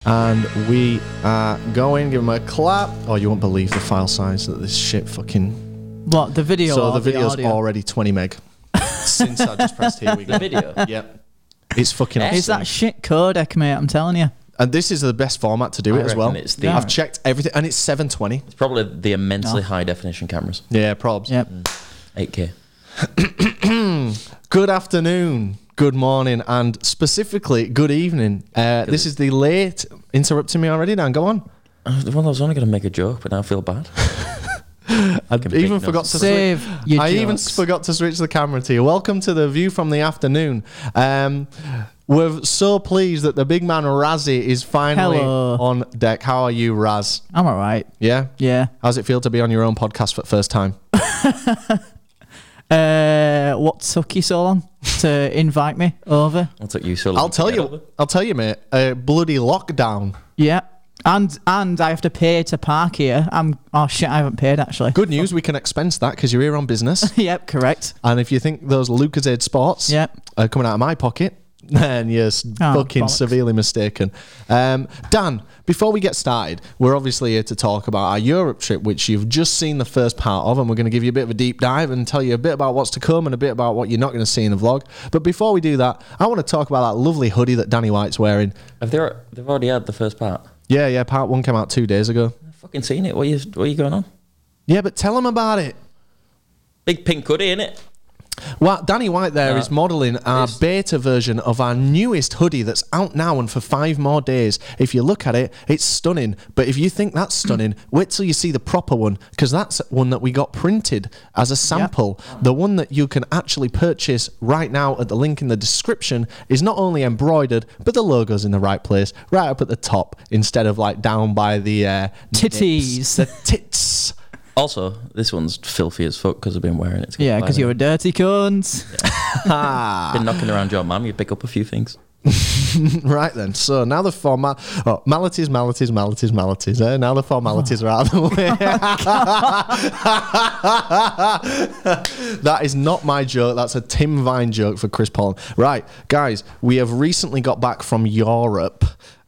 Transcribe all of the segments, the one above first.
And we are going, give them a clap. Oh, you won't believe the file size that this shit fucking... What, the video? So or the video's audio? already 20 meg. Since I just pressed here we go. The video? Yep. It's fucking awesome. It's that shit codec, mate, I'm telling you. And this is the best format to do it as well. It's the, I've checked everything, and it's 720. It's probably the immensely high definition cameras. Yeah, probs. Yep. 8K. Good afternoon, good morning, and specifically good evening. This is the late... Interrupting me already, Dan, go on. Well, I was only going to make a joke, but now I feel bad. I even forgot to Save your I jokes. even forgot to switch the camera to you. Welcome to the view from the afternoon. We're so pleased that the big man Razzie is finally Hello. on deck. How are you, Raz? I'm alright. Yeah? Yeah. How's it feel to be on your own podcast for the first time? What took you so long to invite me over? What took you so long? I'll tell you, mate. A bloody lockdown. Yeah. And I have to pay to park here. Oh shit, I haven't paid actually. Good news, we can expense that because you're here on business. Yep, correct. And if you think those Lucozade Sports are coming out of my pocket, then you're fucking bollocks. severely mistaken. Dan, before we get started, we're obviously here to talk about our Europe trip, which you've just seen the first part of, and we're going to give you a bit of a deep dive and tell you a bit about what's to come and a bit about what you're not going to see in the vlog. But before we do that, I want to talk about that lovely hoodie that Danny White's wearing. They've already had the first part. Yeah, part 1 came out 2 days ago. I've fucking seen it. What are you going on? Yeah, but tell him about it. Big pink hoodie, innit? Well, Danny White there is modelling our beta version of our newest hoodie that's out now and for 5 more days. If you look at it, it's stunning. But if you think that's stunning, wait till you see the proper one, because that's one that we got printed as a sample. Yep. The one that you can actually purchase right now at the link in the description is not only embroidered, but the logo's in the right place, right up at the top, instead of like down by the titties. Nips, the tits. Also, this one's filthy as fuck because I've been wearing it. Yeah, because you're a dirty cunt. Yeah. Been knocking around your mum, you pick up a few things. Right then, so now the formalities. Now the formalities are out of the way. That is not my joke. That's a Tim Vine joke for Chris Paul. Right, guys, we have recently got back from Europe.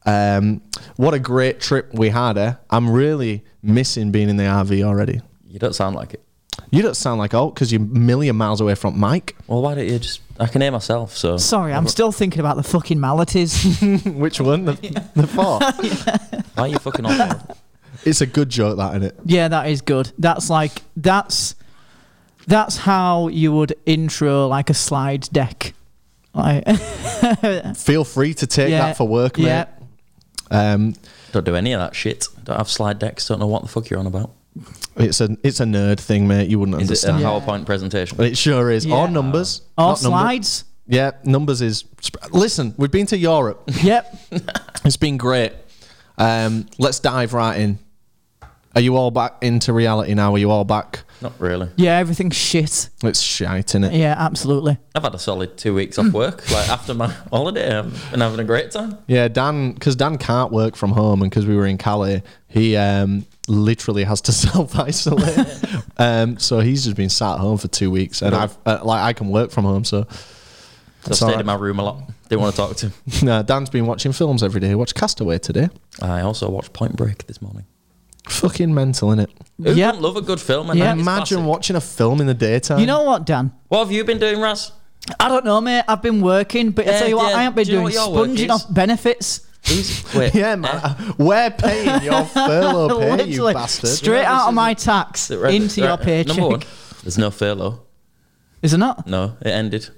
What a great trip we had, eh? I'm really missing being in the RV already. You don't sound like it. You don't sound like because you're a million miles away from Mike. Well, why don't you I can hear myself, so... Sorry, I'm still thinking about the fucking maladies. Which one? The 4? Yeah. Why are you fucking on? It's a good joke, that, isn't it? Yeah, that is good. That's how you would intro like a slide deck. Like Feel free to take that for work, mate. Yeah. Don't do any of that shit. Don't have slide decks. Don't know what the fuck you're on about. It's a nerd thing, mate. You wouldn't understand. Is it a PowerPoint presentation? It sure is. Yeah. Or numbers. Or slides. Yeah, numbers is... Listen, we've been to Europe. Yep. It's been great. Let's dive right in. Are you all back into reality now? Are you all back? Not really. Yeah, everything's shit. It's shite, innit? Yeah, absolutely. I've had a solid 2 weeks off work. Like after my holiday, I've been having a great time. Yeah, because Dan can't work from home, and because we were in Calais, he literally has to self-isolate. So he's just been sat at home for 2 weeks, and I can work from home, so... I've stayed in my room a lot. Didn't want to talk to him. No, Dan's been watching films every day. He watched Castaway today. I also watched Point Break this morning. Fucking mental, innit? Who doesn't love a good film? And Imagine watching a film in the daytime. You know what, Dan? What have you been doing, Raz? I don't know, mate. I've been working, but I tell you what, I haven't been doing sponging off benefits. Wait, yeah, man. We're paying your furlough pay, you bastard. Straight out of my tax into your paycheck. Number 1, there's no furlough. Is there not? No, it ended.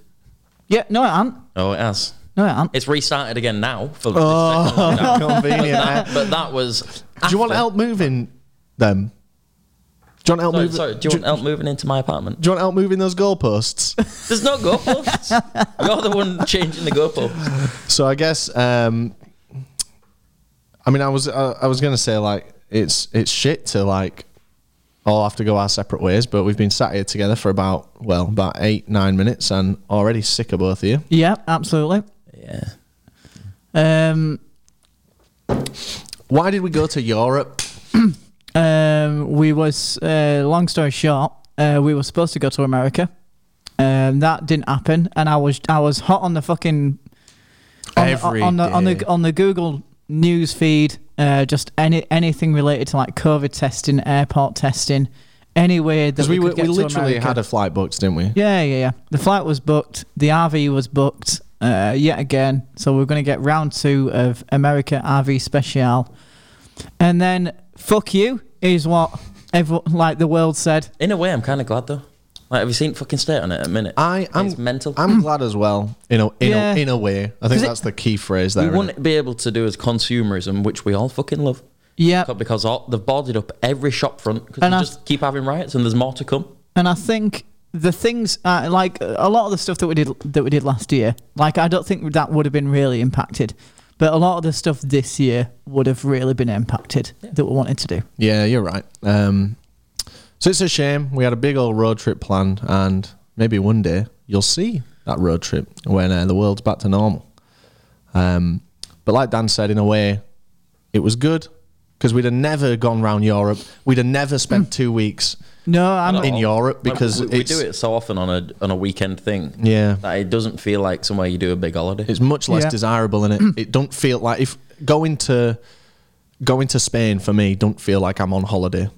Yeah, no, it hasn't. Oh, it has. No, it hasn't. It's restarted again now. For Convenient. But that was... Do you want help moving them? Do you want help moving? Sorry, do you want help moving into my apartment? Do you want help moving those goalposts? There's no goalposts. You're the one changing the goalposts. So I guess, I was going to say, like, it's shit to, like, all have to go our separate ways, but we've been sat here together for about 8-9 minutes and already sick of both of you. Yeah, absolutely. Yeah. Why did we go to Europe? We was long story short, we were supposed to go to America. That didn't happen, and I was hot on the fucking on the Google news feed, just anything related to like COVID testing, airport testing, anywhere that Because we we could get to literally America. had a flight booked, didn't we? Yeah. The flight was booked. The RV was booked yet again. So we're going to get round 2 of America RV Special. And then, fuck you, is what like the world said. In a way, I'm kind of glad though. Like, have you seen fucking state on it at a minute? It's mental. I'm glad as well. In a way, I think that's the key phrase there. We wouldn't be able to do as consumerism, which we all fucking love. Yeah, because they've boarded up every shop front because they just keep having riots, and there's more to come. And I think the things like a lot of the stuff that we did last year, like I don't think that would have been really impacted, but a lot of the stuff this year would have really been impacted that we wanted to do. Yeah, you're right. So it's a shame. We had a big old road trip planned, and maybe one day you'll see that road trip when the world's back to normal. But like Dan said, in a way, it was good because we'd have never gone around Europe. We'd have never spent 2 weeks in Europe because we do it so often on a weekend thing. Yeah, that it doesn't feel like somewhere you do a big holiday. It's much less desirable, and it don't feel like if going to Spain for me don't feel like I'm on holiday.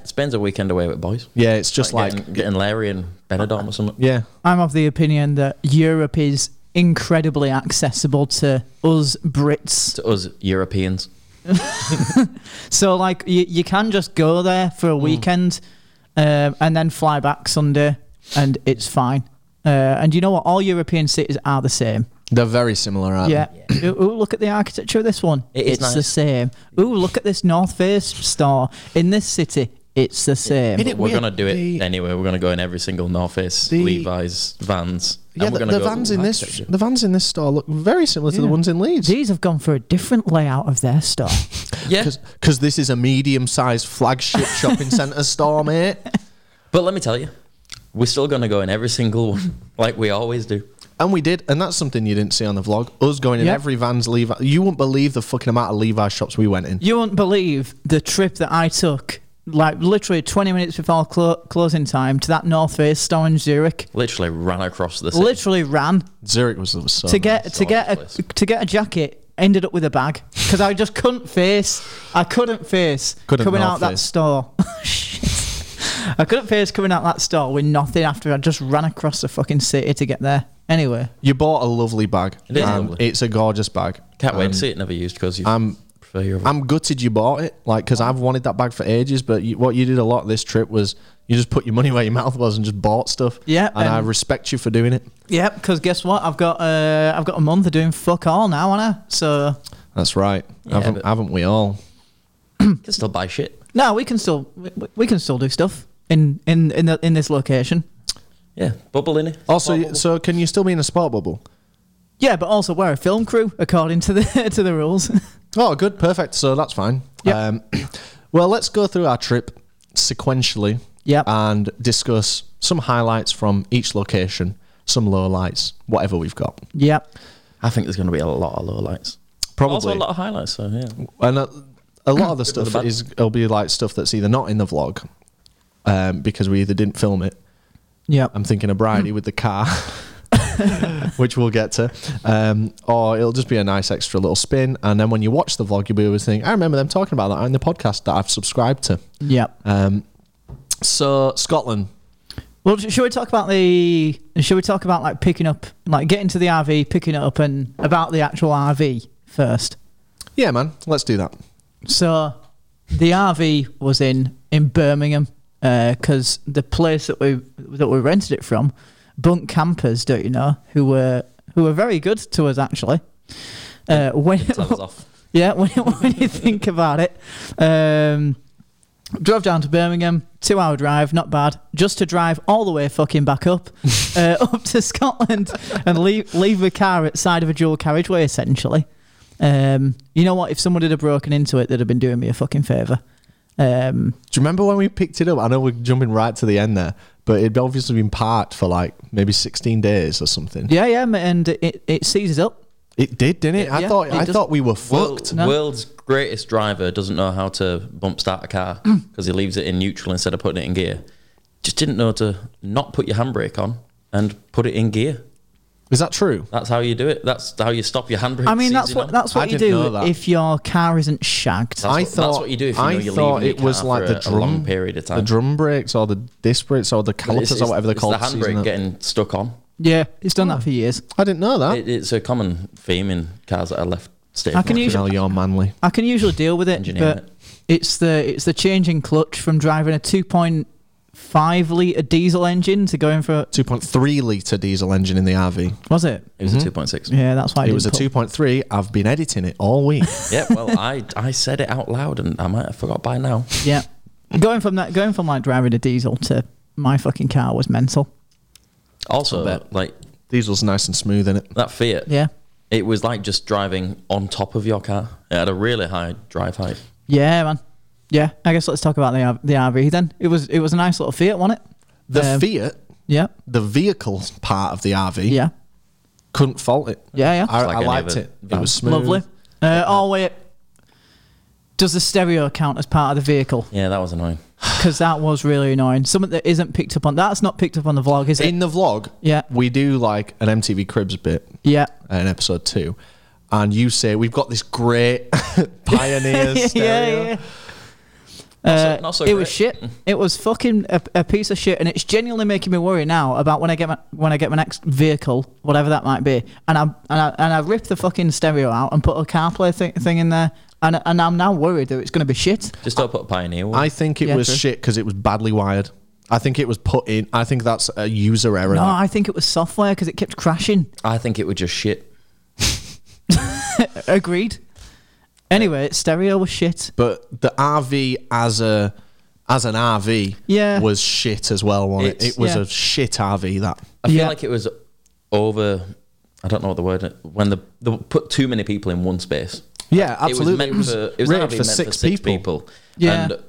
Spain's a weekend away with boys. Yeah, it's just like getting Larry and Benidorm or something. Yeah, I'm of the opinion that Europe is incredibly accessible to us Brits, to us Europeans. So like you can just go there for a weekend and then fly back Sunday and it's fine. And you know what, all European cities are the same. They're very similar, aren't they? Ooh, look at the architecture of this one. It's nice. The same. Ooh, look at this North Face store in this city. It's the same. We're going to do it anyway. We're going to go in every single North Face, Levi's, Vans. Yeah, the vans in this store look very similar to the ones in Leeds. These have gone for a different layout of their store. Yeah. Because this is a medium-sized flagship shopping centre store, mate. But let me tell you, we're still going to go in every single one, like we always do. And we did, and that's something you didn't see on the vlog. Us going in every Vans Levi. You wouldn't believe the fucking amount of Levi's shops we went in. You wouldn't believe the trip that I took, like literally 20 minutes before closing time, to that North Face store in Zurich. Literally ran across the city. Literally ran. Zurich was so to get a jacket. Ended up with a bag because I just couldn't face coming out that store. I couldn't face coming out that store with nothing after I just ran across the fucking city to get there. Anyway, you bought a lovely bag. It is lovely. It's a gorgeous bag. Can't wait to see it never used because I'm gutted you bought it, like, because I've wanted that bag for ages. But what you did a lot this trip was you just put your money where your mouth was and just bought stuff. Yeah, and I respect you for doing it. Yeah, because guess what? I've got a month of doing fuck all now, haven't I? So that's right. Yeah, haven't we all? Can still buy shit. No, we can still do stuff in this location. Yeah, bubble in it. Also, so can you still be in a sport bubble? Yeah, but also we're a film crew according to the rules. Oh, good, perfect. So that's fine. Yep. Well, let's go through our trip sequentially. Yep. And discuss some highlights from each location, some lowlights, whatever we've got. Yep. I think there's going to be a lot of lowlights. Probably. Also a lot of highlights, so yeah. And a lot of the stuff it'll be like stuff that's either not in the vlog, because we either didn't film it. Yep. I'm thinking of Bridie with the car, which we'll get to. Or it'll just be a nice extra little spin. And then when you watch the vlog, you'll be able to think, I remember them talking about that in the podcast that I've subscribed to. Yep. So Scotland. Well, should we talk about like picking up, like getting to the RV, picking it up, and about the actual RV first? Yeah, man. Let's do that. So the RV was in Birmingham because the place that we rented it from, Bunk Campers, don't you know, who were very good to us actually. When you think about it. Drove down to Birmingham, 2-hour drive, not bad. Just to drive all the way fucking back up to Scotland and leave the car at side of a dual carriageway, essentially. You know what? If someone had broken into it, they'd have been doing me a fucking favour. Do you remember when we picked it up? I know we're jumping right to the end there, but it'd obviously been parked for like maybe 16 days or something. Yeah, and it seizes up. It did, didn't it? I thought we were fucked. World's greatest driver doesn't know how to bump start a car because he leaves it in neutral instead of putting it in gear. Just didn't know to not put your handbrake on and put it in gear. Is that true? That's how you do it. That's how you stop your handbrake. I mean, that's what you do if your car isn't shagged. That's what you do if you know you're leaving it was like the drum, a long period of time. The drum brakes or the disc brakes or the calipers or whatever they're called. It's the handbrake getting stuck on. Yeah, it's done that for years. I didn't know that. It's a common theme in cars that are left state. You're manly. I can usually deal with it, but it's the changing clutch from driving a 2.5 litre diesel engine to going for 2.3 litre diesel engine in the RV. Was it? It was a 2.6. Yeah, that's why it was a 2.3. I've been editing it all week. Yeah, well, I said it out loud and I might have forgot by now. Yeah, going from like driving a diesel to my fucking car was mental. Also, like diesel's nice and smooth in it. That Fiat. Yeah. It was like just driving on top of your car. It had a really high drive height. Yeah, man. Yeah, I guess let's talk about the RV then. It was a nice little Fiat, wasn't it? The Fiat. Yeah. The vehicle part of the RV. Yeah. Couldn't fault it. Yeah. I liked it. It was smooth. Lovely. Wait. Does the stereo count as part of the vehicle? Yeah, that was annoying. Because that was really annoying. Something that isn't picked up on. That's not picked up on the vlog, is it? In the vlog, yeah, we do like an MTV Cribs bit. Yeah. In episode 2. And you say, we've got this great Pioneer stereo. Yeah. Not so it great. was shit. It was fucking a piece of shit, and it's genuinely making me worry now about when I get my next vehicle, whatever that might be, and I rip the fucking stereo out and put a CarPlay thing in there, and I'm now worried that it's going to be shit. Just don't put a Pioneer one. I think it was shit because it was badly wired. I think it was put in. I think that's a user error. No, I think it was software because it kept crashing. I think it was just shit. Agreed. Anyway, stereo was shit. But the RV as an RV was shit as well, wasn't it? It was a shit RV, that. I feel like it was over... I don't know what the word is. When they put too many people in one space. Yeah, absolutely. It was meant for 6 people. Yeah. And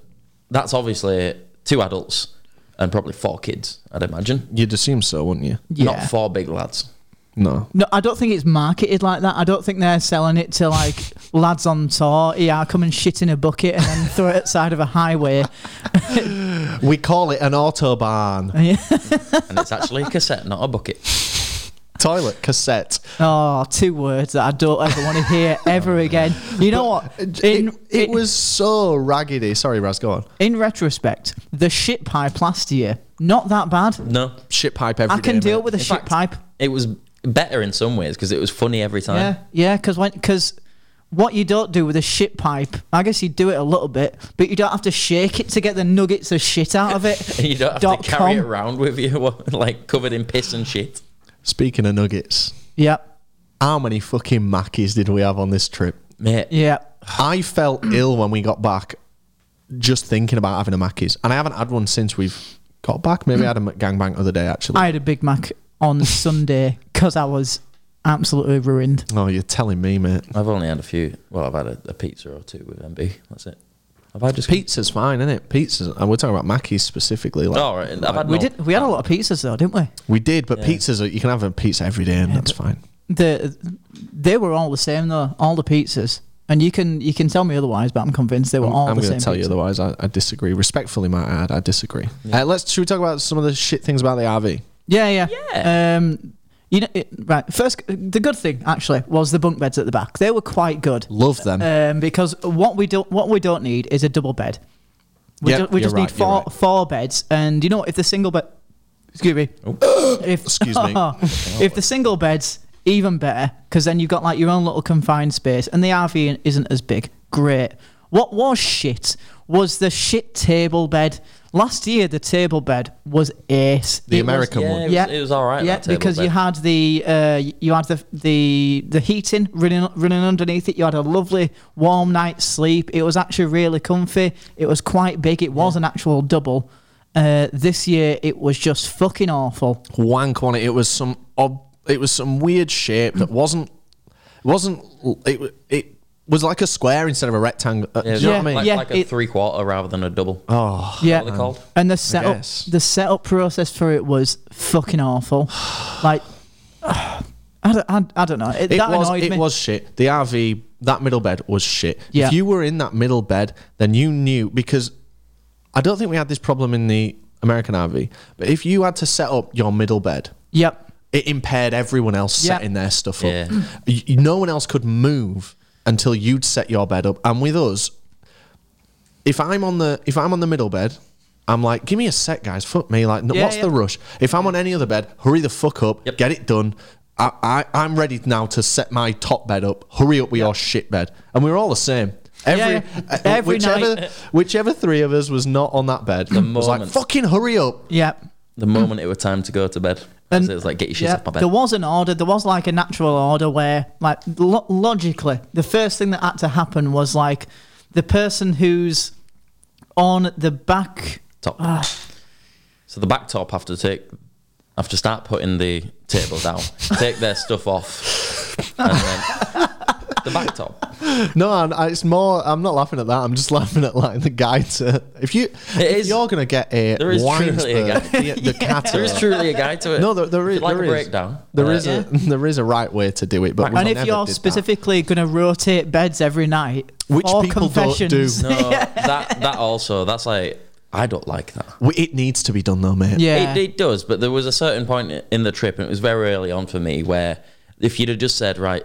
that's obviously 2 adults and probably 4 kids, I'd imagine. You'd assume so, wouldn't you? Yeah. Not 4 big lads. No, I don't think it's marketed like that. I don't think they're selling it to like lads on tour. Yeah, come and shit in a bucket and then throw it outside of a highway. We call it an autobahn. And it's actually a cassette, not a bucket. Toilet cassette. Oh, 2 words that I don't ever want to hear ever again. You know what? It was so raggedy. Sorry, Raz, go on. In retrospect, the shit pipe last year, not that bad. No. Shit pipe every day. I can deal with a In shit fact, pipe. It was better in some ways because it was funny every time. Yeah, because what you don't do with a shit pipe, I guess you do it a little bit, but you don't have to shake it to get the nuggets of shit out of it. You don't have to carry it around with you, like covered in piss and shit. Speaking of nuggets. Yeah. How many fucking Mackies did we have on this trip? Mate. Yeah. I felt ill when we got back just thinking about having a Mackies. And I haven't had one since we've got back. Maybe I had a gangbang the other day, actually. I had a Big Mac on Sunday because I was absolutely ruined. Oh, you're telling me, mate. I've only had a few. Well, I've had a pizza or 2 with MB. That's it. Have I just Pizza's fine, isn't it? Pizza's, and we're talking about Mackies specifically. Like, oh, right. We had a lot of pizzas though, didn't we? We did, but pizzas, you can have a pizza every day and that's fine. They were all the same though, all the pizzas. And you can tell me otherwise, but I'm convinced they were all the same. I'm going to tell you otherwise. I disagree. Respectfully, might add, I disagree. Yeah. Should we talk about some of the shit things about the RV? Yeah. Right. First, the good thing actually was the bunk beds at the back. They were quite good. Love them. Because what we don't need is a double bed. We just need 4 beds. And you know what? If the single bed, excuse me, excuse me, if the single bed's even better, because then you've got like your own little confined space, and the RV isn't as big. Great. What was shit was the shit table bed. Last year, the table bed was ace. The American one. It was all right. Yeah, because you had the heating running underneath it. You had a lovely warm night's sleep. It was actually really comfy. It was quite big. It was an actual double. This year, it was just fucking awful. Wank on it. It was some weird shape that wasn't. It was like a square instead of a rectangle. Do you know what I mean? Like a 3/4 rather than a double. Oh, yeah. What are they called? And the setup process for it was fucking awful. Like, I don't know. That annoyed me. It was shit. The RV, that middle bed was shit. Yeah. If you were in that middle bed, then you knew, because I don't think we had this problem in the American RV, but if you had to set up your middle bed, Yep. it impaired everyone else Yeah. setting their stuff up. Yeah. No one else could move until you'd set your bed up. And with us, if I'm on the middle bed, I'm like, give me a sec, guys. Fuck me. Like, what's the rush? If I'm on any other bed, hurry the fuck up. Yep. Get it done. I'm ready now to set my top bed up. Hurry up with your shit bed. And we were all the same. Every night. Whichever three of us was not on that bed was like, fucking hurry up. Yeah. The moment it was time to go to bed, it was like, get your shit off my bed. There was an order. There was like a natural order where, like, logically, the first thing that had to happen was like the person who's on the back top. So the back top have to start putting the table down, take their stuff off, and then the back top. No, it's more. I'm not laughing at that. I'm just laughing at like the guy to. If you're gonna get a there is wine truly a guy. the cat. There is truly a guy to it. No, there is. Like there a is. breakdown. There is a right way to do it, but and if you're specifically going to rotate beds every night, which people don't do. No, that also, that's like, I don't like that. It needs to be done though, mate. Yeah, It does, but there was a certain point in the trip, and it was very early on for me, where if you'd have just said, right,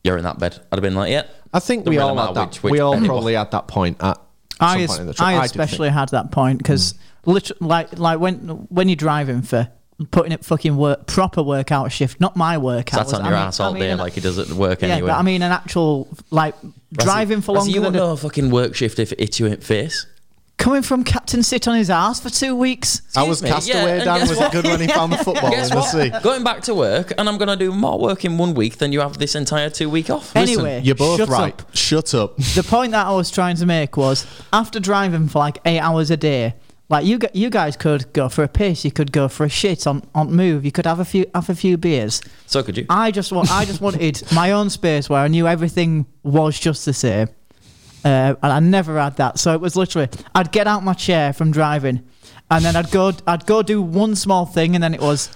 you're in that bed, I'd have been like, yeah. I think we all had that. We all probably had that point at some point in the trip. I especially had that point because literally, like when you're driving for putting it fucking proper workout shift, not my workout. Sat on your ass all day like he does at work anyway. Yeah, but I mean an actual like driving for longer. You than wouldn't know a fucking work shift if it hits you in the face. Coming from Captain Sit on his ass for 2 weeks. I was Castaway, Dan. Was it good when he found the football in the sea? Going back to work, and I'm going to do more work in 1 week than you have this entire 2 week off. Anyway, you're both shut right. Up. Shut up. The point that I was trying to make was, after driving for like 8 hours a day, like you guys could go for a piss, you could go for a shit on move, you could have a few beers. So could you? I just wanted my own space where I knew everything was just the same. And I never had that. So it was literally, I'd get out my chair from driving, and then I'd go do one small thing, and then it was,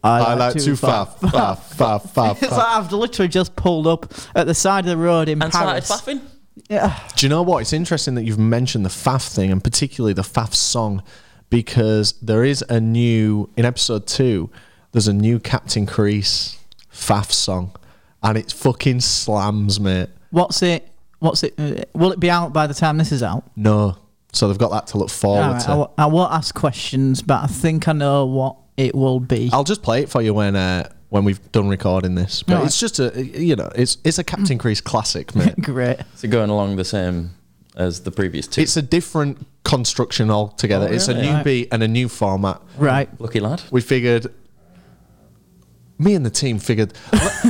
I like to faff. It's like I've literally just pulled up at the side of the road in and Paris. started faffing? Yeah. Do you know what? It's interesting that you've mentioned the faff thing, and particularly the faff song, because there is in episode 2, there's a new Captain Crease faff song, and it fucking slams, mate. What's it? Will it be out by the time this is out? No. So they've got that to look forward to. I won't ask questions, but I think I know what it will be. I'll just play it for you when we've done recording this. But it's just it's a Captain Crease classic, mate. Great. Is it going along the same as the previous 2? It's a different construction altogether. Oh, really? It's a new beat and a new format. Right. Lucky lad. We figured... Me and the team figured,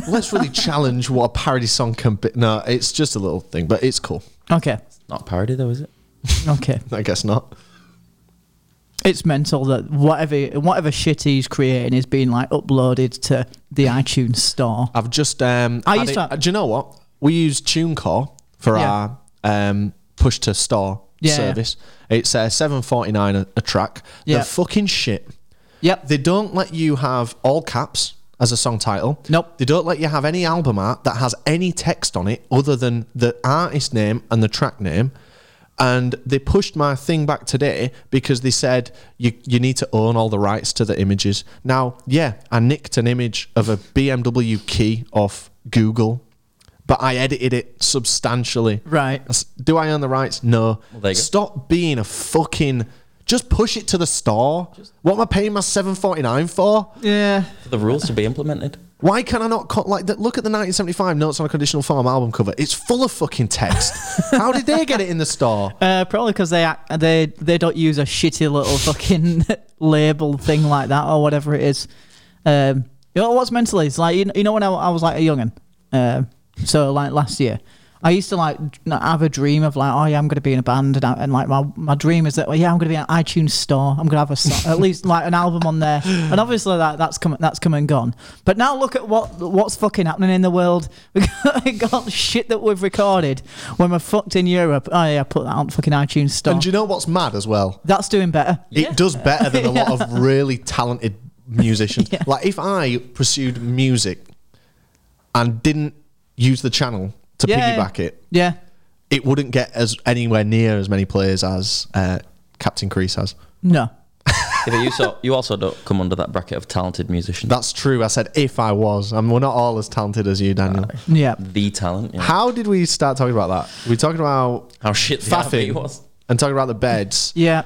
let's really challenge what a parody song can be. No, it's just a little thing, but it's cool. Okay. Not a parody though, is it? Okay. I guess not. It's mental that whatever shit he's creating is being like uploaded to the iTunes store. I've just do you know what? We use TuneCore for our push to store service. It's $7.49 a track. They're fucking shit. Yep. They don't let you have all caps as a song title. Nope. They don't let you have any album art that has any text on it other than the artist name and the track name. And they pushed my thing back today because they said you need to own all the rights to the images. Now, I nicked an image of a BMW key off Google, but I edited it substantially. Right. Do I own the rights? No. Well, there you go. Stop being a fucking... Just push it to the store. What am I paying my $7.49 for? Yeah. For the rules to be implemented. Why can I not look at the 1975 Notes on a Conditional Form album cover? It's full of fucking text. How did they get it in the store? Probably because they don't use a shitty little fucking label thing like that or whatever it is. You know what's mental is like you know when I was like a young'un, so like last year. I used to like have a dream of like, oh yeah, I'm going to be in a band, and like my dream is that, well, yeah, I'm going to be in an iTunes store. I'm going to have a song, at least like an album on there, and obviously that's come and gone. But now look at what's fucking happening in the world. We got shit that we've recorded when we're fucked in Europe. Oh yeah, put that on fucking iTunes store. And do you know what's mad as well? That's doing better. It does better than a lot of really talented musicians. Like if I pursued music and didn't use the channel to piggyback it, it wouldn't get anywhere near as many players as Captain Crease has. No. Yeah, but you also don't come under that bracket of talented musician. That's true. I said if I was. And we're not all as talented as you, Daniel. Yeah. The talent. Yeah. How did we start talking about that? We talking about How shit the faffing RV was. and talking about the beds. Yeah.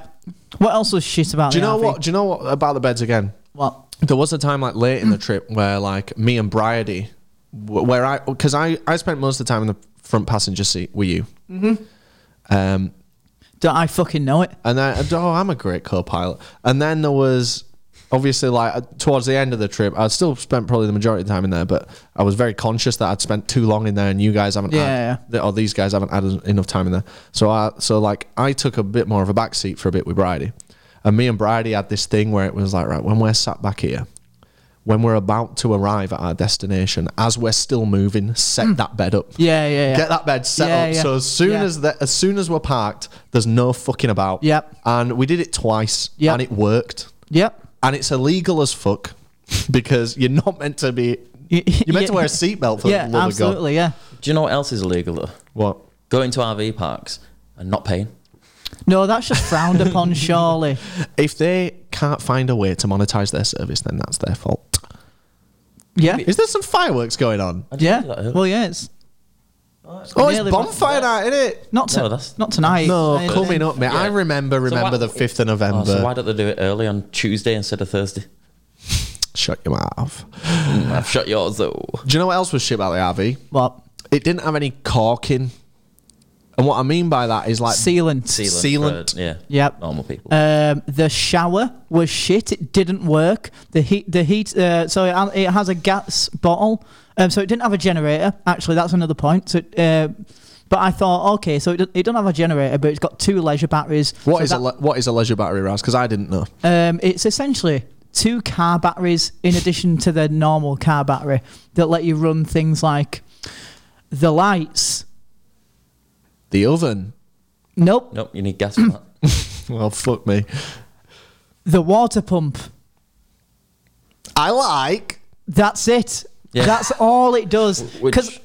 What else was shit about Do you the know RV? what? Do you know what about the beds again? What? There was a time like late in the trip where like me and Bridie, because I spent most of the time in the front passenger seat with you. Mm-hmm. Don't I fucking know it? And then, I'm a great co-pilot. And then there was obviously like towards the end of the trip, I'd still spent probably the majority of the time in there, but I was very conscious that I'd spent too long in there, and you guys haven't or these guys haven't had enough time in there. So I took a bit more of a back seat for a bit with Bridie. And me and Bridie had this thing where it was like, right, when we're sat back here, when we're about to arrive at our destination, as we're still moving, set that bed up. Yeah. Get that bed set up. Yeah. So as soon as we're parked, there's no fucking about. Yep. And we did it twice, Yep. and it worked. Yep. And it's illegal as fuck because you're not meant to be. You're meant to wear a seatbelt for the love of God. Absolutely, yeah. Do you know what else is illegal though? What? Going to RV parks and not paying. No, that's just frowned upon, surely. If they can't find a way to monetize their service, then that's their fault. Yeah. Is there some fireworks going on? Yeah. do that earlier. Well, yeah, it's It's nearly bonfire night, isn't it? not No, tonight. No, It's coming up, mate. Yeah. I remember So why- the 5th of November. So why don't they do it early on Tuesday instead of Thursday? Shut your mouth. I've shut yours though. Do you know what else was shit about the RV? What? It didn't have any corking. And what I mean by that is like Sealant. Sealant. For, yeah. Yep. Normal people. The shower was shit. It didn't work. The heat. So it has a gas bottle. So it didn't have a generator. Actually, that's another point. So, but I thought, okay, so it doesn't have a generator, but it's got 2 leisure batteries. What So is a leisure battery, Raz? Because I didn't know. It's essentially 2 car batteries in addition to the normal car battery that let you run things like the lights. The oven. Nope. Nope, you need gas for that. Well, fuck me. The water pump. I like. That's it. Yeah. That's all it does. Which Because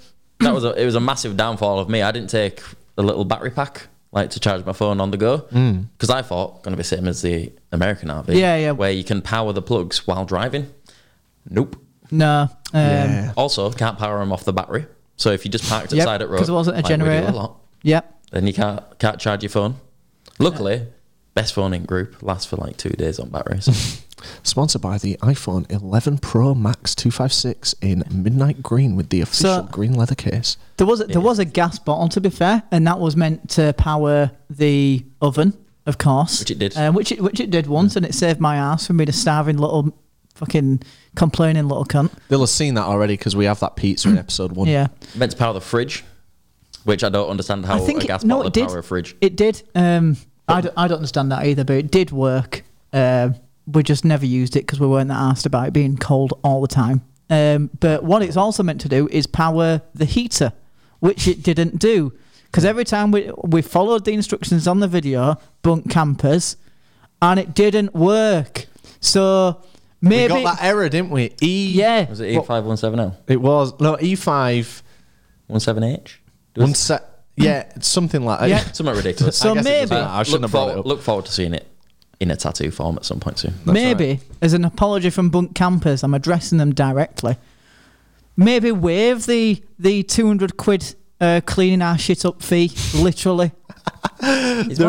it was a massive downfall of me. I didn't take a little battery pack like to charge my phone on the go because I thought going to be same as the American RV. Yeah. Where you can power the plugs while driving. Nope. no. Yeah. Also, can't power them off the battery. So if you just parked Yep, outside at road, 'cause it wasn't a like we do generator. a lot, Yep. then you can't charge your phone. Luckily, best phone in group lasts for like 2 days on battery. So. Sponsored by the iPhone 11 Pro Max 256 in midnight green with the official green leather case. There was a gas bottle, to be fair, and that was meant to power the oven, of course. Which it did. Which it did once, and it saved my ass from being a starving little fucking complaining little cunt. They'll have seen that already because we have that pizza in episode 1. Yeah. Meant to power the fridge, which I don't understand how a gas bottle would power a fridge. It did. I don't understand that either, but it did work. We just never used it because we weren't that asked about it being cold all the time. But what it's also meant to do is power the heater, which it didn't do. Because every time we followed the instructions on the video, bunk campers, and it didn't work. So maybe We got that error, didn't we? Yeah. Was it E517L? It was. No, E5. 17H? Yeah, it's something like that. Yeah. Something ridiculous. So I guess it doesn't maybe- matter. I shouldn't have brought it up. Look forward to seeing it in a tattoo form at some point soon. Maybe, as an apology from bunk campers, I'm addressing them directly. Maybe waive the 200 quid cleaning our shit up fee, literally. It's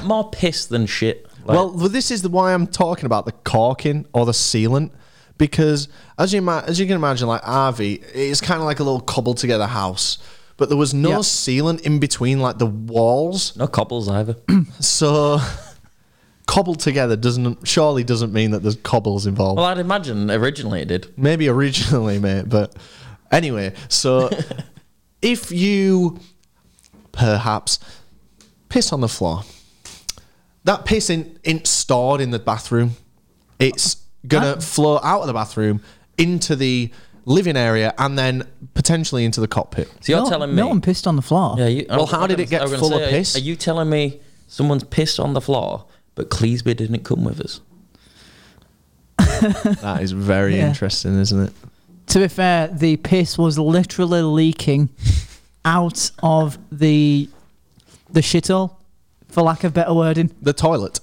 more piss than shit. Like, Well, this is why I'm talking about the corking or the sealant, because as you can imagine, like RV, it's kind of like a little cobbled together house, but there was no sealant in between like the walls, no cobbles either. so cobbled together surely doesn't mean that there's cobbles involved. Well, I'd imagine originally it did. Maybe originally, mate, but anyway, so if you perhaps piss on the floor, that piss ain't stored in the bathroom. It's gonna flow out of the bathroom into the living area and then potentially into the cockpit. So you're telling me... No one pissed on the floor. Yeah, Well, how did it get full of piss? Are you telling me someone's pissed on the floor, but Cleesby didn't come with us? That is very interesting, isn't it? To be fair, the piss was literally leaking out of the shithole, for lack of better wording. The toilet.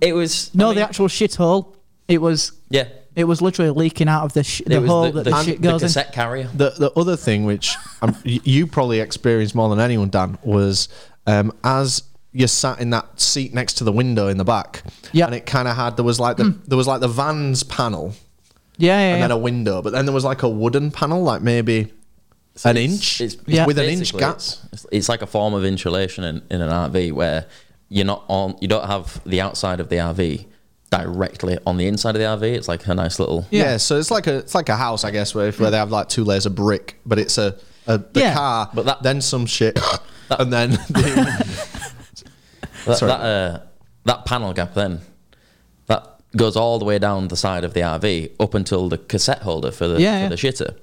It was the actual shithole. It was. Yeah. It was literally leaking out of the hole that the shit goes the in. cassette carrier. The other thing, which you probably experienced more than anyone, Dan, was as you sat in that seat next to the window in the back, and it kind of had there was like the van's panel, and then a window, but then there was like a wooden panel, like maybe an inch with an inch gap. It's like a form of insulation in an RV where you don't have the outside of the RV directly on the inside of the RV. It's like a nice little so it's like a house, I guess, where they have like 2 layers of brick, but it's the car, but then some shit, and then that panel gap then that goes all the way down the side of the RV up until the cassette holder for the shitter.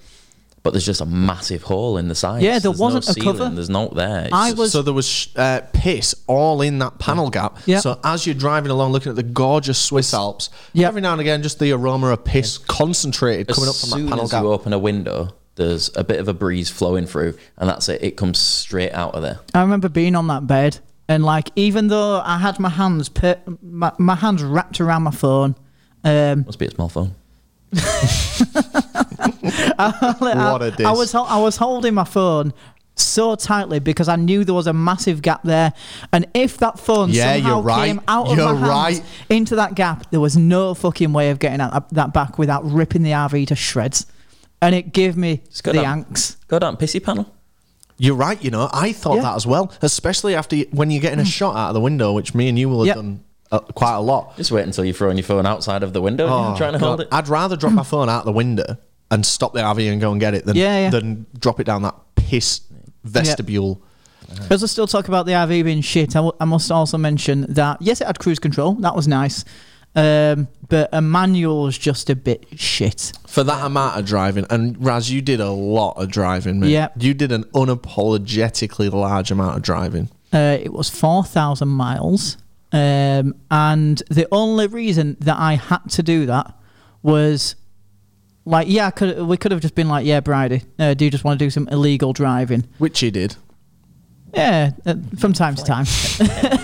But there's just a massive hole in the side. Yeah, there wasn't a cover. There's no there. So there was piss all in that panel gap. Yeah. So as you're driving along, looking at the gorgeous Swiss Alps, every now and again, just the aroma of piss concentrated coming up from that panel gap. As soon as you open a window, there's a bit of a breeze flowing through, and that's it. It comes straight out of there. I remember being on that bed, and like even though I had my hands my hands wrapped around my phone, must be a small phone. I was holding my phone so tightly because I knew there was a massive gap there, and if that phone somehow came out of my hands into that gap, there was no fucking way of getting out that back without ripping the RV to shreds, and it gave me the angst. Go down pissy panel. You're right, I thought that as well, especially after when you're getting a shot out of the window, which me and you will have done quite a lot. Just wait until you're throwing your phone outside of the window and trying to hold it. I'd rather drop my phone out the window and stop the RV and go and get it than drop it down that piss vestibule. As I still talk about the RV being shit, I must also mention that yes, it had cruise control. That was nice. But a manual was just a bit shit. For that amount of driving, and Raz, you did a lot of driving, mate. Yeah. You did an unapologetically large amount of driving. It was 4,000 miles. And the only reason that I had to do that was like, we could have just been like, Bridie, do you just want to do some illegal driving? Which he did. Yeah, from time to time.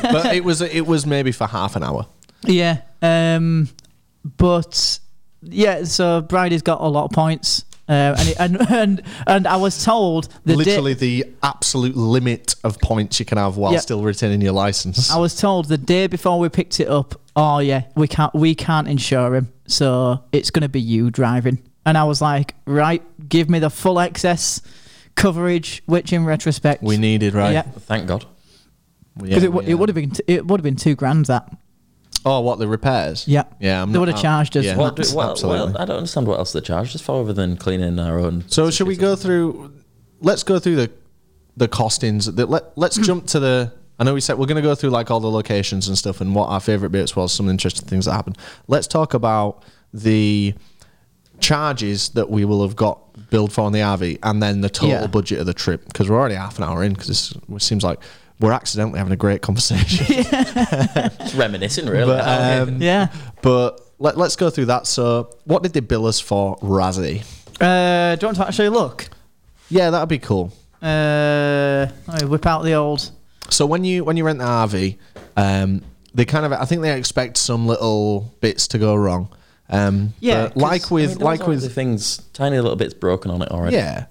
But it was maybe for half an hour. Yeah. But yeah, so Bridie's got a lot of points. And I was told the absolute limit of points you can have while still retaining your license. I was told the day before we picked it up, we can't insure him, so it's going to be you driving. And I was like, right, give me the full excess coverage, which in retrospect we needed, right? Yeah. Thank God. Because it would have been $2,000 that. Oh, what, the repairs? Yeah. Yeah. They would have charged us. Yeah, well, I don't understand what else they charged us for other than cleaning our own. So should we go through... Let's go through the costings. Let's jump to the... I know we said we're going to go through like all the locations and stuff and what our favourite bits was, some interesting things that happened. Let's talk about the charges that we will have got billed for on the RV and then the total budget of the trip, because we're already half an hour in, because it seems like we're accidentally having a great conversation. It's reminiscing, really. But let's go through that. So what did they bill us for, Razzie? Do you want to actually look? Yeah, that'd be cool. Let me whip out the old... So when you rent the RV, they kind of, I think they expect some little bits to go wrong. But like with the things, tiny little bits broken on it already. Yeah,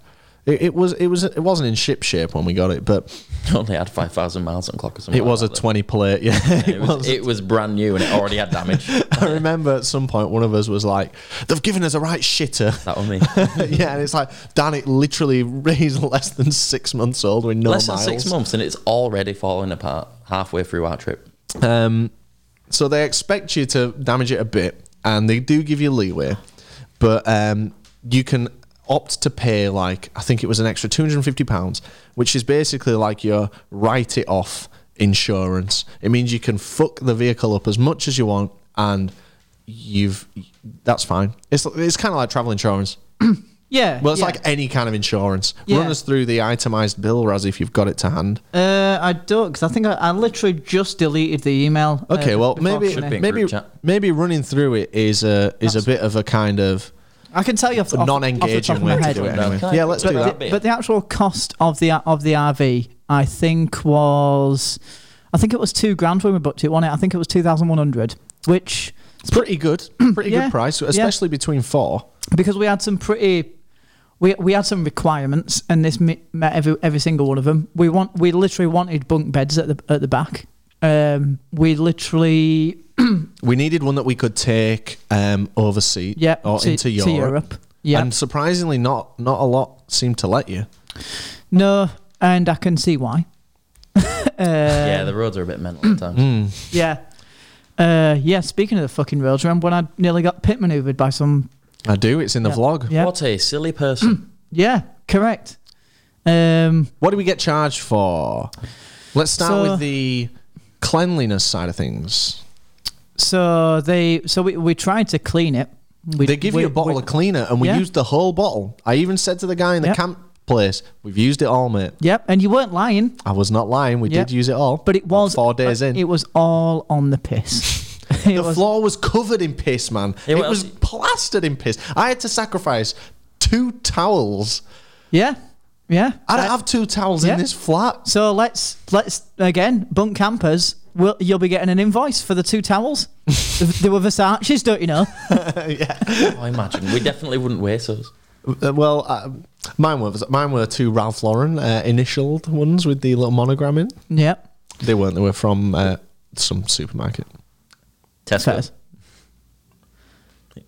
it wasn't in ship shape when we got it, but it only had 5,000 miles on clock or something. It was a 20 plate. Yeah, it was brand new and it already had damage. I remember at some point one of us was like, "They've given us a right shitter." That was me. Yeah, and it's like, Dan, it literally is less than 6 months old with no miles. Less than 6 months, and it's already falling apart halfway through our trip. So they expect you to damage it a bit, and they do give you leeway, but you can opt to pay, like, I think it was an extra £250, which is basically like your write it off insurance. It means you can fuck the vehicle up as much as you want, and that's fine. It's kind of like travel insurance. Yeah. Well, it's like any kind of insurance. Yeah. Run us through the itemised bill, Raz, if you've got it to hand. I don't, because I think I literally just deleted the email. Okay, well, maybe running through it is a bit of a kind of... I can tell you off non-engaging way to do it anyway. Yeah, let's do that. But the actual cost of the RV, I think it was $2,000 when we booked it, wasn't it? I think it was 2,100. which it's pretty good. Pretty good price, especially between 4. Because we had some we had some requirements, and this met every single one of them. We literally wanted bunk beds at the back. We literally we needed one that we could take overseas into Europe. Yeah, and surprisingly, not a lot seemed to let you. No, and I can see why. The roads are a bit mental at times. Yeah. Speaking of the fucking roads, remember when I nearly got pit maneuvered by some? I do. It's in the vlog. Yeah. What a silly person. Yeah, correct. What do we get charged for? Let's start with the cleanliness side of things. So we tried to clean it. They give you a bottle of cleaner, and we used the whole bottle. I even said to the guy in the camp place, "We've used it all, mate." Yep, and you weren't lying. I was not lying. We did use it all, but it was 4 days in. It was all on the piss. The floor was covered in piss, man. It was plastered in piss. I had to sacrifice 2 towels. Yeah. I don't have 2 towels in this flat. So let's again, bunk campers. You'll be getting an invoice for the 2 towels. They were Versace's, don't you know? I imagine we definitely wouldn't waste those. Mine were 2 Ralph Lauren initialed ones with the little monogram in. Yeah, they weren't. They were from some supermarket. Tesco.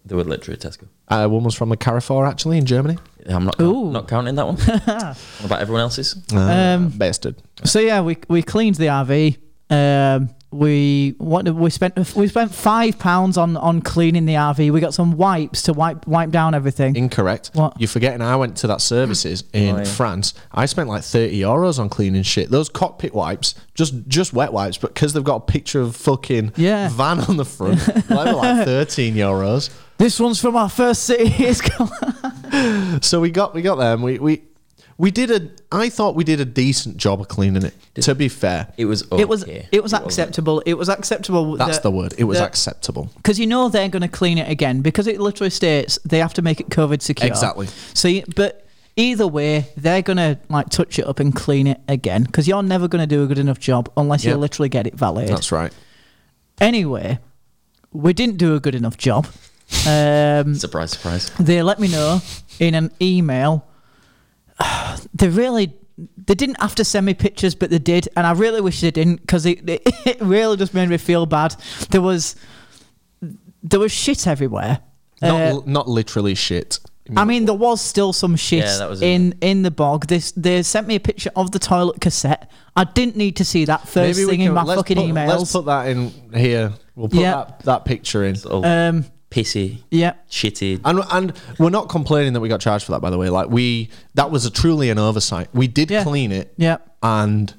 They were literally Tesco. One was from a Carrefour, actually, in Germany. I'm not counting that one. What about everyone else's? Bastard. So yeah, we cleaned the RV. We spent £5 on cleaning the RV. We got some wipes to wipe down everything. Incorrect. What? You're forgetting I went to that services in France. I spent like €30 on cleaning shit. Those cockpit wipes, just wet wipes, but because they've got a picture of fucking van on the front, they were like €13. This one's from our first city. So we got them. I thought we did a decent job of cleaning it. To be fair, it was okay. It was acceptable. It was acceptable. That's the word. It was acceptable. Because they're going to clean it again, because it literally states they have to make it COVID secure. Exactly. So, but either way, they're going to touch it up and clean it again, because you're never going to do a good enough job unless you literally get it validated. That's right. Anyway, we didn't do a good enough job. Surprise, surprise. They let me know in an email. They didn't have to send me pictures, but they did, and I really wish they didn't, because it really just made me feel bad. There was shit everywhere. Not literally shit. I mean, there was still some shit in the bog. They sent me a picture of the toilet cassette. I didn't need to see that first thing in my fucking emails. Let's put that in here. We'll put that picture in. Pissy, shitty, and we're not complaining that we got charged for that. By the way, that was truly an oversight. We did clean it, and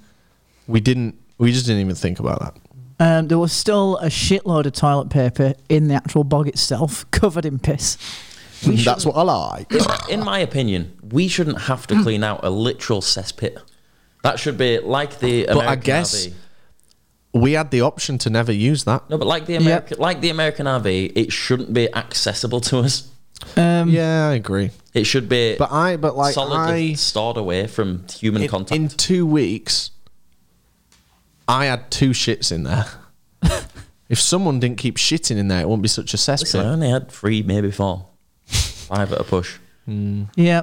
we just didn't even think about that. There was still a shitload of toilet paper in the actual bog itself, covered in piss. That's what I like. In my opinion, we shouldn't have to clean out a literal cesspit. That should be like the American But I guess RV. We had the option to never use that. No, but like the American RV, it shouldn't be accessible to us. Yeah, I agree. It should be solidly I stored away from human contact. In 2 weeks, I had 2 shits in there. If someone didn't keep shitting in there, it wouldn't be such a cesspit. Listen, I only had 3, maybe 4. 5 at a push. Yeah.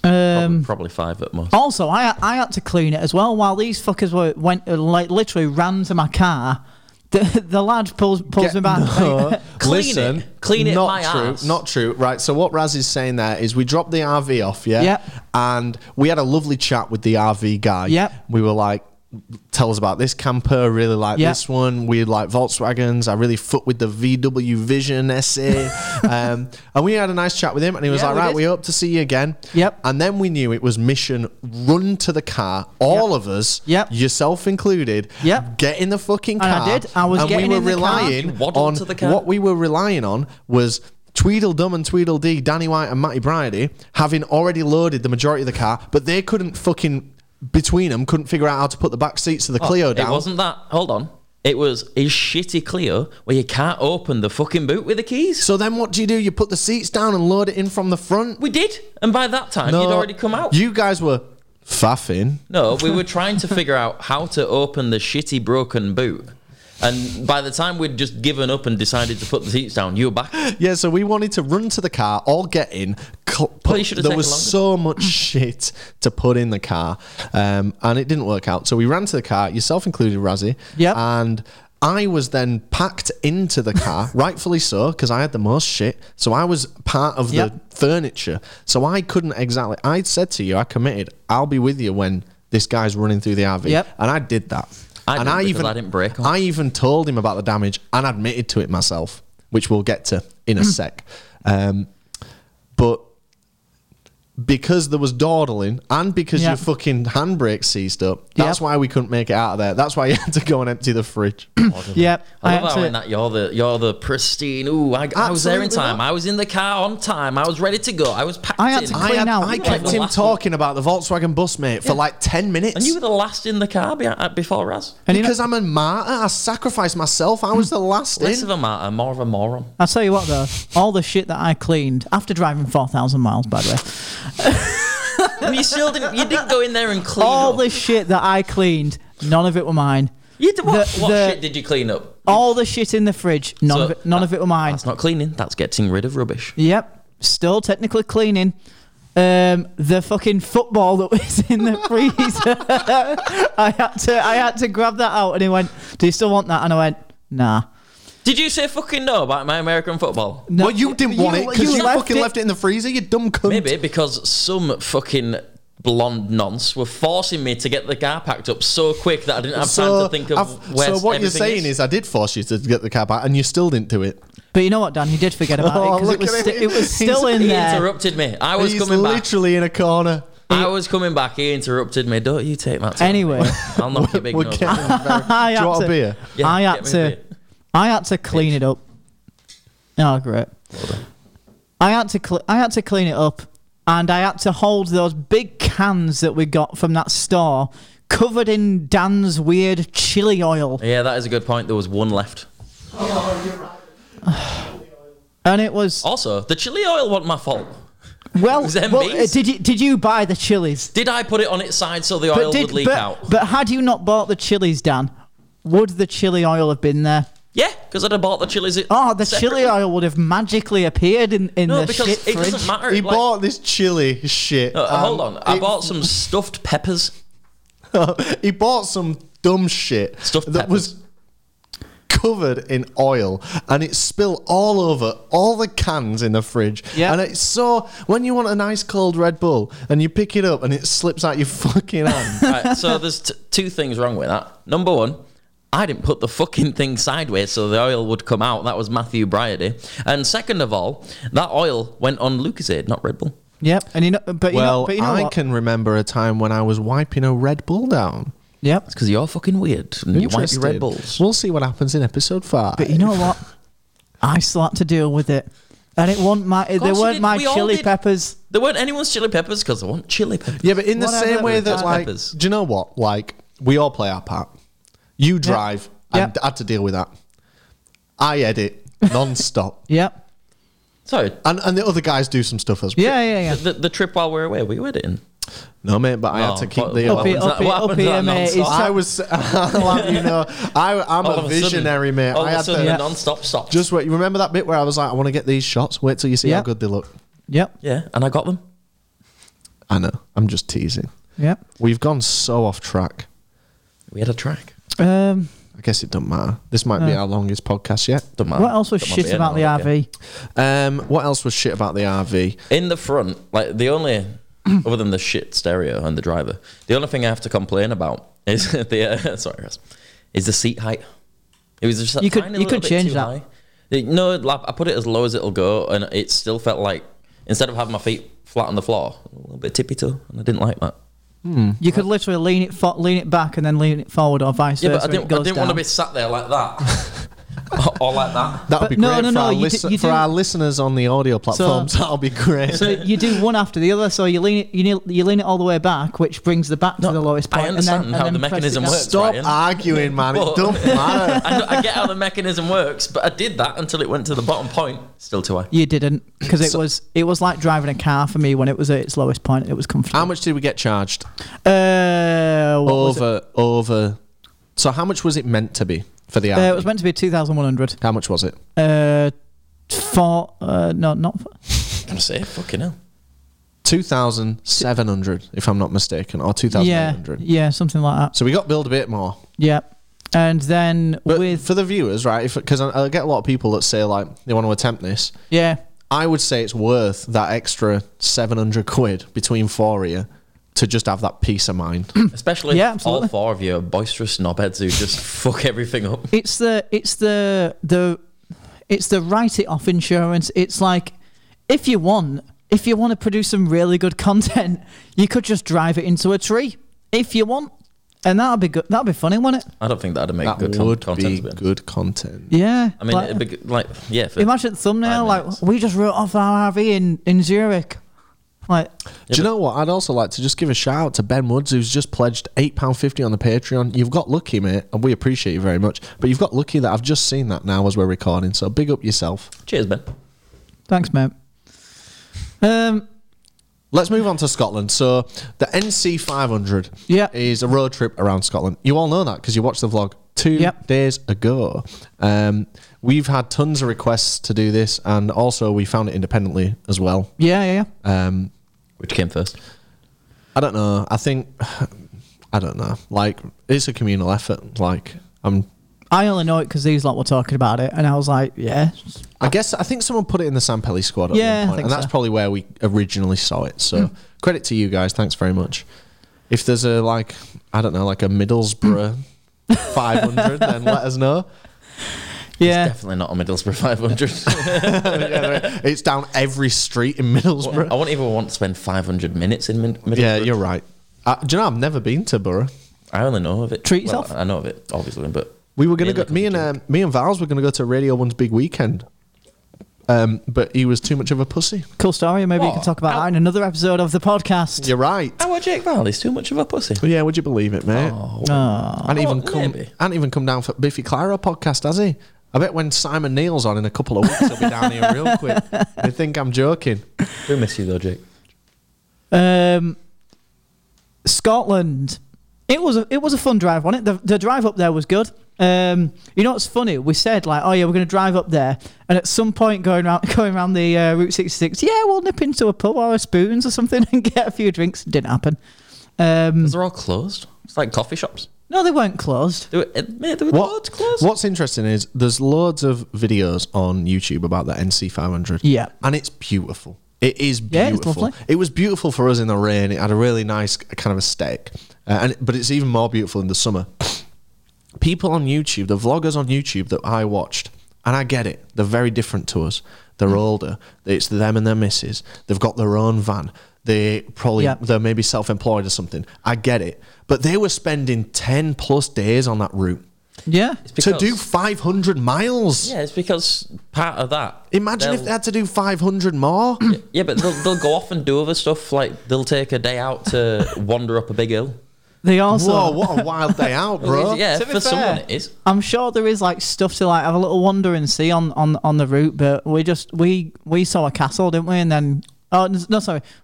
Probably 5 at most. Also, I had to clean it as well. While these fuckers literally ran to my car, the lad pulls me back. No. Clean it, my ass. Not true. Right, so what Raz is saying there is we dropped the RV off, and we had a lovely chat with the RV guy. We were like, tell us about this camper, really like this one. We like Volkswagens. I really foot with the VW Vision SA. And we had a nice chat with him, and he was like, right, we hope to see you again. And then we knew it was mission run to the car, all of us, yourself included, get in the fucking car. And I did. I was getting in the car. What we were relying on was Tweedledum and Tweedledee, Danny White and Matty Bridie, having already loaded the majority of the car, but they couldn't between them, couldn't figure out how to put the back seats of the Clio down. It wasn't that. Hold on. It was a shitty Clio where you can't open the fucking boot with the keys. So then what do? You put the seats down and load it in from the front? We did. And by that time, you'd already come out. You guys were faffing. No, we were trying to figure out how to open the shitty broken boot. And by the time we'd just given up and decided to put the seats down, you were back. Yeah, so we wanted to run to the car, all get in. There was so much shit to put in the car, and it didn't work out. So we ran to the car, yourself included, Razzie. Yep. And I was then packed into the car, rightfully so, because I had the most shit. So I was part of the furniture. So I couldn't exactly... I said to you, I committed, I'll be with you when this guy's running through the RV. Yep. And I did that. I didn't break on. I even told him about the damage and admitted to it myself, which we'll get to in a sec. But... because there was dawdling and because your fucking handbrake seized up, that's why we couldn't make it out of there. That's why you had to go and empty the fridge. Yep. I love how in that you're the pristine. Ooh, I was there in time. I was in the car on time. I was ready to go. I was packed in. I kept him talking about the Volkswagen bus, mate, for like 10 minutes. And you were the last in the car before Raz. Because I'm a martyr. I sacrificed myself. I was the last Less of a martyr, more of a moron. I'll tell you what, though. All the shit that I cleaned, after driving 4,000 miles, by the way. And you didn't go in there and clean all up. the shit that I cleaned, none of it were mine. What shit did you clean up? All the shit in the fridge, none of it were mine. That's not cleaning. That's getting rid of rubbish. Yep, still technically cleaning. The fucking football that was in the freezer, I had to grab that out, and he went, "Do you still want that?" And I went, "Nah." Did you say fucking no about my American football? No, well, you didn't want it because you fucking left it in the freezer, you dumb cunt. Maybe because some fucking blonde nonce were forcing me to get the car packed up so quick that I didn't have time to think of where. So what you're saying is I did force you to get the car packed and you still didn't do it. But you know what, Dan? You did forget about it because it was still in there. He interrupted me. I was He's coming back. Literally in a corner. I was coming back. He interrupted me. Don't you take that time. Anyway. I'll knock your big nose. Do you want a beer? Yeah, I had to clean it up. Oh, great. Well I had to clean it up, and I had to hold those big cans that we got from that store covered in Dan's weird chili oil. Yeah, that is a good point. There was one left. Oh, you're right. And it was... Also, the chili oil wasn't my fault. Well, did you buy the chilies? Did I put it on its side so the oil would leak out? But had you not bought the chilies, Dan, would the chili oil have been there? Yeah, because I'd have bought the chilies. The chili oil would have magically appeared in the shit fridge. It doesn't matter. He bought this chili shit. Hold on. I bought some stuffed peppers. He bought some dumb shit that was covered in oil, and it spilled all over all the cans in the fridge. Yeah. And it's so, when you want a nice cold Red Bull and you pick it up and it slips out your fucking hand. Right, so there's two things wrong with that. Number one, I didn't put the fucking thing sideways so the oil would come out. That was Matthew Bryady. And second of all, that oil went on Lucozade, not Red Bull. Yep. And I can remember a time when I was wiping a Red Bull down. Yep. It's because you're fucking weird and you wipe your Red Bulls. We'll see what happens in episode 5. But you know what? I still had to deal with it. And they weren't my chili peppers. There weren't anyone's chili peppers because they weren't chili peppers. Yeah, but in the same way that, like, do you know what? Like, we all play our part. You drive, and I had to deal with that. I edit non-stop. Yep. Sorry. And the other guys do some stuff as well. Yeah. The trip while we were away, were you editing? No, mate, but I had to keep the... Up here, mate. I was... I'll have you know, I'm a visionary, mate. All of a sudden, the non-stop stops. Just wait. You remember that bit where I was like, I want to get these shots? Wait till you see how good they look. Yep. Yeah, and I got them. I know. I'm just teasing. Yep. We've gone so off track. We had a track. I guess it doesn't matter. This might be our longest podcast yet. Don't matter. What else was shit about the RV? What else was shit about the RV? In the front, like the only, other than the shit stereo and the driver, the only thing I have to complain about is the is the seat height. It was just you could change that. High. No, I put it as low as it'll go, and it still felt like instead of having my feet flat on the floor, a little bit tippy toe, and I didn't like that. You could literally lean it back and then lean it forward or vice versa. Yeah, but I didn't want to be sat there like that. or like that. That would be great for our listeners on the audio platforms. That'll be great. So you do one after the other. So you lean it all the way back, which brings the back to the lowest point. I understand how the mechanism works. Stop arguing, man. It don't matter. I get how the mechanism works, but I did that until it went to the bottom point. Still too high. You didn't, because it was like driving a car for me when it was at its lowest point. It was comfortable. How much did we get charged? Over So how much was it meant to be for the RV? It was meant to be 2,100. How much was it? Not. I'm gonna say fucking hell. 2,700, if I'm not mistaken, or 2,800. Yeah, something like that. So we got billed a bit more. Yeah. And then But for the viewers, right? Because I get a lot of people that say like they want to attempt this. Yeah. I would say it's worth that extra 700 quid between four of you to just have that peace of mind. Especially Yeah, if all absolutely. four of you are boisterous knobheads who just fuck everything up. It's the write it off insurance. It's like if you want to produce some really good content, you could just drive it into a tree if you want, and that'd be good. That'd be funny, wouldn't it? I don't think that'd make That good would content. be good content. Yeah. I mean, like, it'd be good, like, yeah. For imagine the thumbnail 5 like minutes. we just wrote off our RV in Zurich. Like, Do you know what? I'd also like to just give a shout out to Ben Woods, who's just pledged £8.50 on the Patreon. You've got lucky, mate, and we appreciate you very much. But you've got lucky that I've just seen that now as we're recording. So big up yourself. Cheers, Ben. thanks, mate. Let's move on to Scotland. So the NC 500 Yeah. is a road trip around Scotland. You all know that because you watched the vlog 2 Yep. days ago. We've had tons of requests to do this, and also we found it independently as well. Yeah. Which came first? I don't know. I don't know. Like, it's a communal effort. Like, I only know it because these lot were talking about it, and I was like, yeah. I think someone put it in the Sam Pelly squad at Yeah, I one point, think and that's so. probably where we originally saw it. So credit to you guys. Thanks very much. If there's a a Middlesbrough 500, then let us know. Yeah. It's definitely not a Middlesbrough 500. It's down every street in Middlesbrough. I wouldn't even want to spend 500 minutes in Middlesbrough. Yeah, you're right. Do you know I've never been to Borough? I only know of it. Treat yourself. I know of it, obviously, but We were gonna go. Mainly Me and Vals were gonna go to Radio 1's big weekend, but he was too much of a pussy. Cool story. Maybe you can What? talk about that in another episode of the podcast. You're right. our Jake Varley's too much of a pussy. Yeah, would you believe it, mate? Oh, And even maybe. come down for Biffy Clyro podcast, has he? I bet when Simon Neil's on in a couple of weeks, he'll be down here real quick. They think I'm joking. We miss you though, Jake. Scotland. It was a fun drive, wasn't it? The drive up there was good. You know what's funny? We said like, oh yeah, we're going to drive up there, and at some point going around the Route 66, yeah, we'll nip into a pub or a Spoons or something and get a few drinks. Didn't happen. Because they're all closed. It's like coffee shops. No, they weren't closed. There were loads closed. What's interesting is there's loads of videos on YouTube about the NC 500. Yeah. And it's beautiful. It is Yeah, it's beautiful. lovely. It was beautiful for us in the rain. It had a really nice kind of aesthetic. But it's even more beautiful in the summer. People on YouTube, the vloggers on YouTube that I watched, and I get it, they're very different to us. They're older. It's them and their missus. They've got their own van. They're maybe self-employed or something. I get it. But they were spending 10 plus days on that route Yeah. to do 500 miles. Yeah, it's because part of that. Imagine if they had to do 500 more. Yeah, but they'll go off and do other stuff. Like they'll take a day out to wander up a big hill. They also. Whoa, what a wild day out, bro. Yeah, To be for fair, someone it is. I'm sure there is like stuff to like have a little wander and see on the route, but we saw a castle, didn't we? And then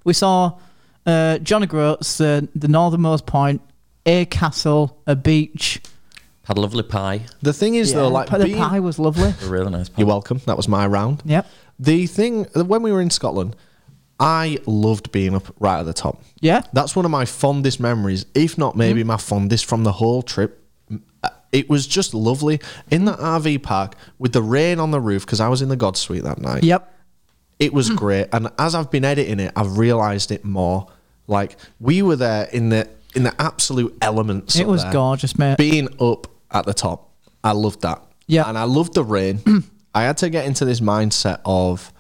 we saw John O'Groats, the northernmost point, a castle, a beach. Had a lovely pie. The thing is, though, like the pie was lovely. A really nice pie. You're welcome. That was my round. Yep. The thing, when we were in Scotland, I loved being up right at the top. Yeah. That's one of my fondest memories, if not maybe my fondest from the whole trip. It was just lovely in that RV park with the rain on the roof because I was in the God Suite that night. Yep. It was great, and as I've been editing it, I've realised it more. Like we were there in the absolute elements. It up was there. gorgeous, mate. Being up at the top, I loved that. Yeah. And I loved the rain. I had to get into this mindset of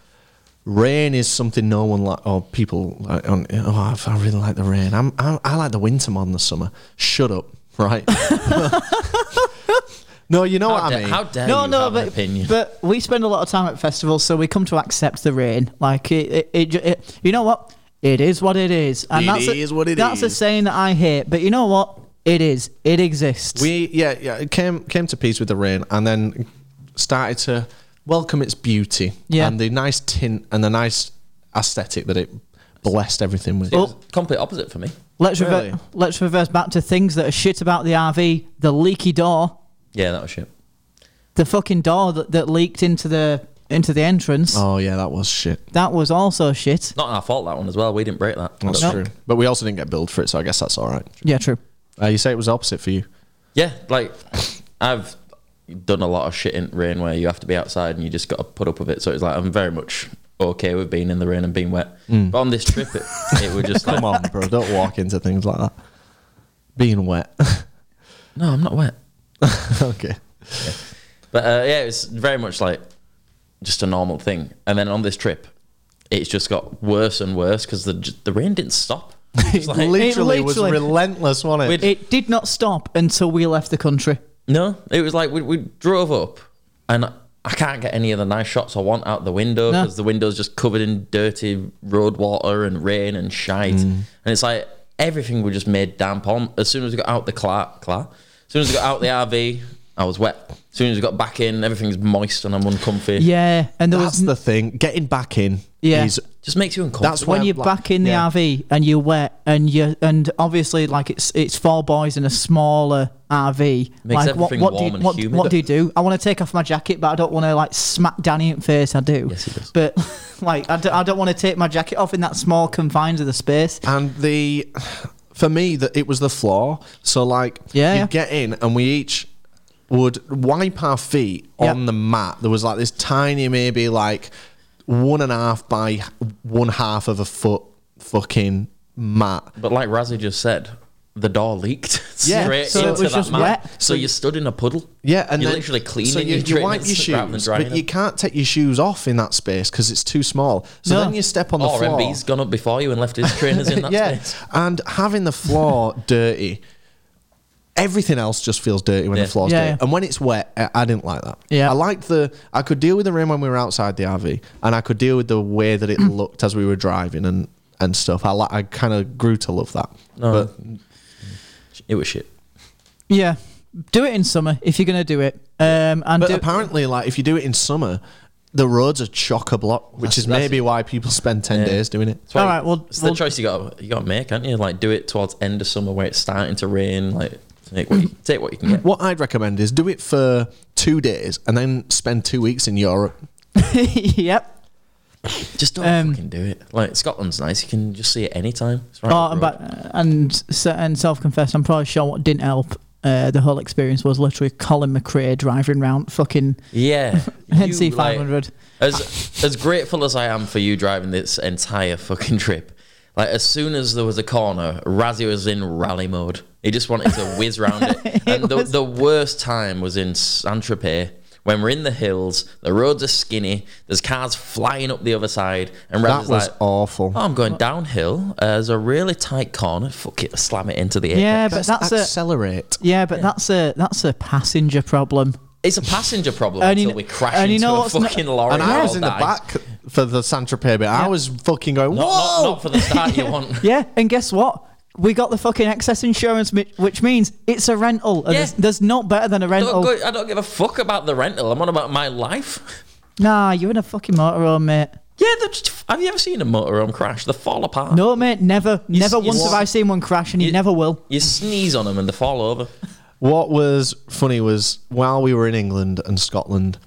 rain is something no one like, or people like. Oh, I really like the rain. I like the winter more than the summer. Shut up, right? No, you know what I mean. How dare you have an opinion? But we spend a lot of time at festivals, so we come to accept the rain. Like it you know what? It is what it is. And It is what it that's a is. saying that I hate. But you know what? It is. It exists. It came to peace with the rain, and then started to welcome its beauty and the nice tint and the nice aesthetic that it blessed everything with. It was complete opposite for me. Let's Really? let's reverse back to things that are shit about the RV. The leaky door. Yeah, that was shit. The fucking door that leaked into the entrance. Oh yeah, that was shit. That was also shit. Not our fault, that one as well. We didn't break that. That's Nope. true. But we also didn't get billed for it, so I guess that's all right. Yeah, true. You say it was opposite for you. Yeah, like I've done a lot of shit in rain where you have to be outside and you just got to put up with it. So it's like I'm very much okay with being in the rain and being wet. But on this trip, it was just like, Come on, bro. Don't walk into things like that. Being wet. no, I'm not wet. Okay. Yeah. But yeah, it's very much like just a normal thing. And then on this trip, it's just got worse and worse because the rain didn't stop. It Like, literally was relentless, wasn't it? It did not stop until we left the country. no, it was like we drove up and I can't get any of the nice shots I want out the window No. because the window's just covered in dirty road water and rain and shite. And it's like everything was just made damp on. As soon as we got out the as soon as we got out the RV, I was wet. As soon as we got back in, everything's moist and I'm uncomfy. Yeah, and there That's was the thing. Getting back in Yeah. is Just makes you uncomfortable. That's when where, you're like, back in the yeah. RV and you're wet and obviously like it's 4 boys in a smaller RV. Makes like everything warm and humid. what do you do? I want to take off my jacket, but I don't want to like smack Danny in the face. I do. Yes, he does. But like I don't want to take my jacket off in that small confines of the space. And for me, that it was the floor. So like, Yeah. you get in, and we each would wipe our feet on the mat. There was like this tiny, maybe like 1.5 by 1/2 of a foot fucking mat. But like Razzie just said, the door leaked Yeah, straight so it into was that just mat. wet. So you stood in a puddle. Yeah, and you're then, literally cleaning so your you wipe your trainers rather than shoes, drying but them. you can't take your shoes off in that space because it's too small. So No. then you step on the Or floor. MB's gone up before you and left his trainers in that Yeah, space. and having the floor dirty, everything else just feels dirty when Yeah. the floor's Yeah, dirty. yeah. And when it's wet, I didn't like that. Yeah. I liked I could deal with the rain when we were outside the RV, and I could deal with the way that it looked as we were driving and stuff. I kind of grew to love that. No. But It was shit. Yeah, do it in summer if you're gonna do it. And but do, apparently, like if you do it in summer, the roads are chock-a-block, which is That's- maybe why people spend 10 days doing it. That's why All right, well- it's the choice you got to make, can't you? Like do it towards end of summer where it's starting to rain. Like take what you can get. What I'd recommend is do it for 2 days and then spend 2 weeks in Europe. yep. Just don't fucking do it. Like Scotland's nice. You can just see it anytime. It's right up the road. And self-confessed, I'm probably sure what didn't help the whole experience was literally Colin McRae driving around fucking Yeah. NC You, like, 500. as grateful as I am for you driving this entire fucking trip, like as soon as there was a corner, Razzie was in rally mode. He just wanted to whiz round it. And the worst time was in Saint-Tropez when we're in the hills, the roads are skinny, there's cars flying up the other side, and That Razzie's was like, awful. "Oh, I'm going downhill. There's a really tight corner. Fuck it, slam it into the air." Yeah, but that's a accelerate. that's a passenger problem. It's a passenger problem And until you- we crash and you into know a what's not- fucking lorry. And I all was in the dies. back for the Saint-Tropez bit. I was fucking going, whoa! Not for the start you want. Yeah, and guess what? We got the fucking excess insurance, which means it's a rental. And Yeah. there's not better than a rental. I don't give a fuck about the rental. I'm on about my life. Nah, you're in a fucking motorhome, mate. Yeah, have you ever seen a motorhome crash? They fall apart. No, mate, never. Never you once have I seen one crash, and you never will. You sneeze on them and they fall over. What was funny was while we were in England and Scotland,